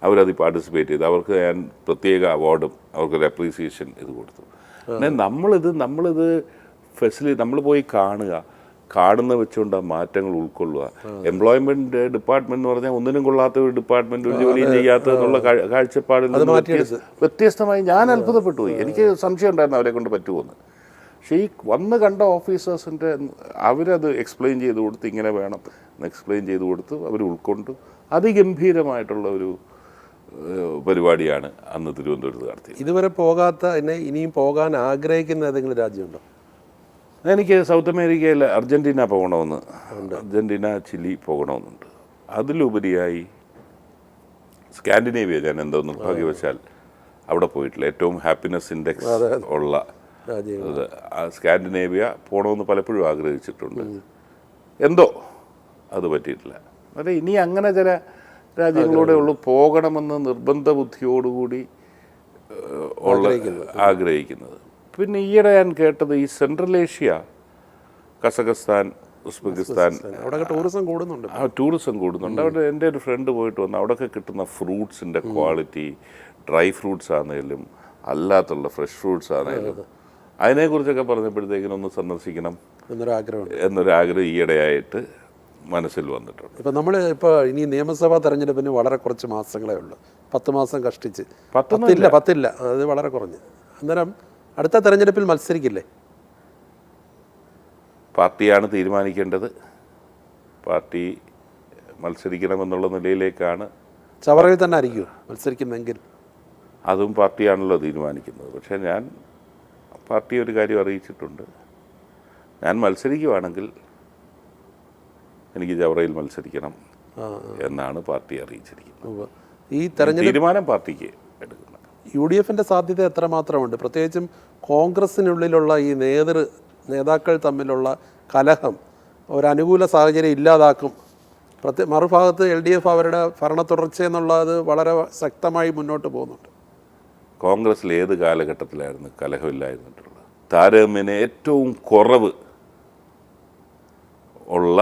അവരതിൽ പാർട്ടിസിപ്പേറ്റ് ചെയ്തു. അവർക്ക് ഞാൻ പ്രത്യേക അവാർഡും അവർക്കൊരു അപ്രീസിയേഷൻ ഇത് കൊടുത്തു. പിന്നെ നമ്മളിത് നമ്മൾ പോയി കാണുന്ന വെച്ചുകൊണ്ട് ആ മാറ്റങ്ങൾ ഉൾക്കൊള്ളുക. എംപ്ലോയ്മെൻറ്റ് ഡിപ്പാർട്ട്മെന്റ് എന്ന് പറഞ്ഞാൽ ഒന്നിനും കൊള്ളാത്ത ഒരു ഡിപ്പാർട്ട്മെന്റ്, ഒരു ജോലിയും ചെയ്യാത്ത എന്നുള്ള കാഴ്ചപ്പാടിൽ വ്യത്യസ്തമായി ഞാൻ അത്ഭുതപ്പെട്ടു പോയി. എനിക്ക് സംശയം ഉണ്ടായിരുന്നു അവരെ കൊണ്ട് പറ്റുമെന്ന്. പക്ഷേ ഈ വന്ന് കണ്ട ഓഫീസേഴ്സിൻ്റെ അവരത് എക്സ്പ്ലെയിൻ ചെയ്ത് കൊടുത്ത് ഇങ്ങനെ വേണം എക്സ്പ്ലെയിൻ ചെയ്ത് കൊടുത്ത് അവർ ഉൾക്കൊണ്ടു അതിഗംഭീരമായിട്ടുള്ള ഒരു പരിപാടിയാണ് അന്ന് തിരുവനന്തപുരത്ത് നടത്തിയത്. ഇതുവരെ പോകാത്ത ഇനിയും പോകാൻ ആഗ്രഹിക്കുന്ന ഏതെങ്കിലും രാജ്യമുണ്ടോ? എനിക്ക് സൗത്ത് അമേരിക്കയിൽ അർജൻറ്റീന പോകണമെന്ന്, അർജൻറ്റീന ചിലി പോകണമെന്നുണ്ട്. അതിലുപരിയായി സ്കാൻഡിനേവിയ ഞാൻ എന്തോ നിർഭാഗ്യവശാൽ അവിടെ പോയിട്ടില്ല. ഏറ്റവും ഹാപ്പിനെസ് ഇൻഡെക്സ് ഉള്ള സ്കാൻഡിനേവിയ പോകണമെന്ന് പലപ്പോഴും ആഗ്രഹിച്ചിട്ടുണ്ട്. എന്തോ അത് പറ്റിയിട്ടില്ല. അതെ, ഇനി അങ്ങനെ ചില രാജ്യങ്ങളൂടെ ഉള്ളു പോകണമെന്ന് നിർബന്ധ ബുദ്ധിയോടുകൂടി ആഗ്രഹിക്കുന്നത്. പിന്നെ ഈയിടെ ഞാൻ കേട്ടത് ഈ സെൻട്രൽ ഏഷ്യ, കസഖസ്ഥാൻ, ഉസ്ബെക്കിസ്ഥാൻ, അവിടെ ടൂറിസം കൂടുന്നുണ്ട്. ടൂറിസം കൂടുന്നുണ്ട്. അവിടെ എൻ്റെ ഒരു ഫ്രണ്ട് പോയിട്ട് വന്നു. അവിടെയൊക്കെ കിട്ടുന്ന ഫ്രൂട്ട്സിൻ്റെ ക്വാളിറ്റി, ഡ്രൈ ഫ്രൂട്ട്സ് ആണെങ്കിലും അല്ലാത്തുള്ള ഫ്രഷ് ഫ്രൂട്ട്സ് ആണെങ്കിലും അതിനെക്കുറിച്ചൊക്കെ പറഞ്ഞപ്പോഴത്തേക്കിനൊന്ന് സന്ദർശിക്കണം എന്നൊരാഗ്രഹം ഈയിടെയായിട്ട് മനസ്സിൽ വന്നിട്ടുണ്ട്. ഇപ്പം നമ്മൾ ഇപ്പോൾ ഇനി നിയമസഭാ തെരഞ്ഞെടുപ്പിന് വളരെ കുറച്ച് മാസങ്ങളേ ഉള്ളൂ. 10 മാസം കഷ്ടിച്ച്. പത്തില്ല, അത് വളരെ കുറഞ്ഞ്. അന്നേരം അടുത്ത തെരഞ്ഞെടുപ്പിൽ മത്സരിക്കില്ലേ? പാർട്ടിയാണ് തീരുമാനിക്കേണ്ടത്. പാർട്ടി മത്സരിക്കണമെന്നുള്ള നിലയിലേക്കാണ്. ചവറയിൽ തന്നെ ആയിരിക്കുമോ മത്സരിക്കുന്നെങ്കിൽ? അതും പാർട്ടിയാണല്ലോ തീരുമാനിക്കുന്നത്. പക്ഷേ ഞാൻ പാർട്ടി ഒരു കാര്യം അറിയിച്ചിട്ടുണ്ട്. ഞാൻ മത്സരിക്കുവാണെങ്കിൽ എനിക്ക് ചവറയിൽ മത്സരിക്കണം എന്നാണ് പാർട്ടി അറിയിച്ചിരിക്കുന്നത്. ഈ തെരഞ്ഞെടുപ്പ് തീരുമാനം പാർട്ടിക്ക് എടുക്കുന്നത്. UDFന്റെ സാധ്യത എത്രമാത്രമുണ്ട്? പ്രത്യേകിച്ചും കോൺഗ്രസിനുള്ളിലുള്ള ഈ നേതാക്കൾ തമ്മിലുള്ള കലഹം ഒരനുകൂല സാഹചര്യം ഇല്ലാതാക്കും. മറുഭാഗത്ത് LDF അവരുടെ ഭരണ തുടർച്ചയെന്നുള്ളത് വളരെ ശക്തമായി മുന്നോട്ട് പോകുന്നുണ്ട്. കോൺഗ്രസ്സിൽ ഏത് കാലഘട്ടത്തിലായിരുന്നു കലഹമില്ലായിരുന്നിട്ടുള്ളത്? താരതമ്യേന ഏറ്റവും കുറവ് ഉള്ള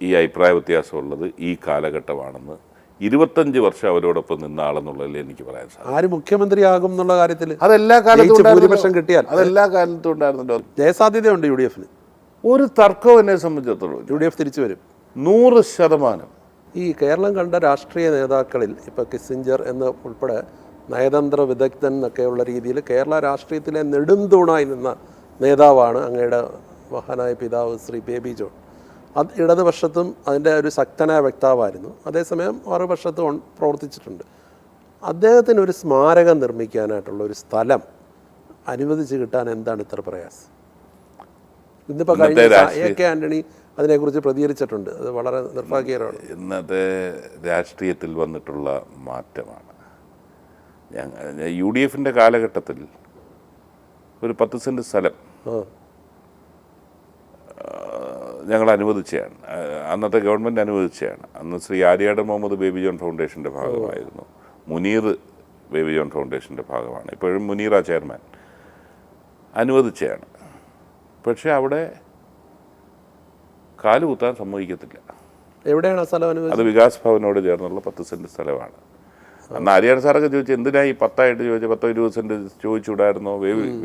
ഈ അഭിപ്രായ വ്യത്യാസമുള്ളത് ഈ കാലഘട്ടമാണെന്ന് 25 വർഷം അവരോടൊപ്പം നിന്ന ആളെന്നുള്ളതിൽ എനിക്ക് പറയാൻ സാധിക്കും. ആര് മുഖ്യമന്ത്രിയാകും എന്നുള്ള കാര്യത്തിൽ അതെല്ലാ കാലത്തും ഭൂരിപക്ഷം കിട്ടിയാൽ അതെല്ലാ കാലത്തും ഉണ്ടായിരുന്നുണ്ടോ? ജയസാധ്യതയുണ്ട് UDFന്. ഒരു തർക്കവും എന്നെ സംബന്ധിച്ചിടത്തോളം UDF തിരിച്ചു വരും 100%. ഈ കേരളം കണ്ട രാഷ്ട്രീയ നേതാക്കളിൽ ഇപ്പോൾ കിസിഞ്ചർ എന്ന് ഉൾപ്പെടെ നയതന്ത്ര വിദഗ്ധൻ എന്നൊക്കെയുള്ള രീതിയിൽ കേരള രാഷ്ട്രീയത്തിലെ നെടുംതൂണായി നിന്ന നേതാവാണ് അങ്ങയുടെ മഹാനായ പിതാവ് ശ്രീ ബേബി ജോൺ. അത് ഇടതുപക്ഷത്തും അതിൻ്റെ ഒരു ശക്തനായ വക്താവായിരുന്നു. അതേസമയം മറുപക്ഷത്തും പ്രവർത്തിച്ചിട്ടുണ്ട്. അദ്ദേഹത്തിന് ഒരു സ്മാരകം നിർമ്മിക്കാനായിട്ടുള്ള ഒരു സ്ഥലം അനുവദിച്ച് കിട്ടാൻ എന്താണ് ഇത്ര പ്രയാസം? ഇന്നിപ്പോൾ കഴിഞ്ഞ AK ആൻ്റണി അതിനെക്കുറിച്ച് പ്രതികരിച്ചിട്ടുണ്ട്. അത് വളരെ നിർഭാഗ്യകരമാണ്. ഇന്നത്തെ രാഷ്ട്രീയത്തിൽ വന്നിട്ടുള്ള മാറ്റമാണ്. UDFന്റെ കാലഘട്ടത്തിൽ ഒരു 10 സെൻറ്റ് സ്ഥലം ഞങ്ങൾ അനുവദിച്ചതാണ്. അന്നത്തെ ഗവൺമെൻറ് അനുവദിച്ചതാണ്. അന്ന് ശ്രീ ആര്യാടൻ മുഹമ്മദ് ബേബി ജോൺ ഫൗണ്ടേഷൻ്റെ ഭാഗമായിരുന്നു. മുനീർ ബേബി ജോൺ ഫൗണ്ടേഷൻ്റെ ഭാഗമാണ്. ഇപ്പോഴും മുനീറ ചെയർമാൻ. അനുവദിച്ചതാണ്. പക്ഷേ അവിടെ കാലുകുത്താൻ സമ്മതിക്കത്തില്ല. എവിടെയാണ് സ്ഥലം അനുവദിച്ചത്? അത് വികാസ് ഭവനോട് ചേർന്നുള്ള 10 സെൻറ്റ് സ്ഥലമാണ്. അന്ന് ആര്യാടൻ സാറൊക്കെ ചോദിച്ചു, എന്തിനാ ഈ 10 ചോദിച്ചു? 10-20 സെൻറ്റ് ചോദിച്ചുകൂടായിരുന്നോ?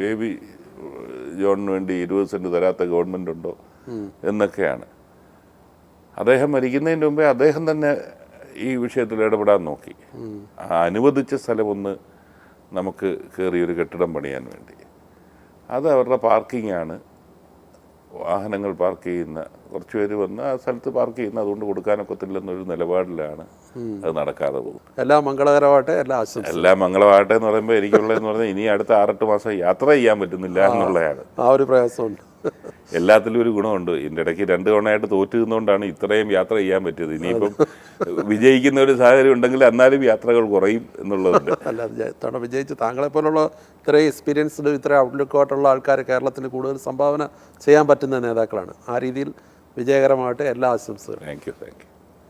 ബേബി ജോണിന് വേണ്ടി 20 സെൻറ്റ് തരാത്ത ഗവൺമെൻറ് ഉണ്ടോ എന്നൊക്കെയാണ്. അദ്ദേഹം മരിക്കുന്നതിന് മുമ്പേ അദ്ദേഹം തന്നെ ഈ വിഷയത്തിൽ ഇടപെടാൻ നോക്കി. അനുവദിച്ച സ്ഥലമൊന്ന് നമുക്ക് കയറിയൊരു കെട്ടിടം പണിയാൻ വേണ്ടി. അത് അവരുടെ പാർക്കിങ്ങാണ്. വാഹനങ്ങൾ പാർക്ക് ചെയ്യുന്ന കുറച്ച് പേര് വന്ന് ആ സ്ഥലത്ത് പാർക്ക് ചെയ്യുന്ന, അതുകൊണ്ട് കൊടുക്കാനൊക്കത്തില്ലെന്നൊരു നിലപാടിലാണ് അത് നടക്കാതെ പോകും. എല്ലാം മംഗളകരമാവട്ടെ, എല്ലാം മംഗളമാവട്ടെ എന്ന് പറയുമ്പോൾ എനിക്കുള്ളതെന്ന് പറഞ്ഞാൽ ഇനി അടുത്ത 6-8 മാസം യാത്ര ചെയ്യാൻ പറ്റുന്നില്ല എന്നുള്ളതാണ്. ആ ഒരു പ്രയാസമുണ്ട്. എല്ലാത്തിലും ഒരു ഗുണമുണ്ട്. ഇതിൻ്റെ ഇടയ്ക്ക് 2 തവണയായിട്ട് തോറ്റു നിന്നുകൊണ്ടാണ് ഇത്രയും യാത്ര ചെയ്യാൻ പറ്റിയത്. ഇനിയിപ്പം വിജയിക്കുന്ന ഒരു സാഹചര്യം ഉണ്ടെങ്കിൽ എന്നാലും യാത്രകൾ കുറയും എന്നുള്ളതുണ്ട്. അല്ല, തവണ വിജയിച്ച് താങ്കളെ പോലുള്ള ഇത്രയും എക്സ്പീരിയൻസ്ഡ്, ഇത്രയും ഔട്ട്ലുക്കായിട്ടുള്ള ആൾക്കാർ കേരളത്തിൽ കൂടുതൽ സംഭാവന ചെയ്യാൻ പറ്റുന്ന നേതാക്കളാണ്. ആ രീതിയിൽ വിജയകരമാവട്ടെ. എല്ലാ ആശംസകളും. Thank you.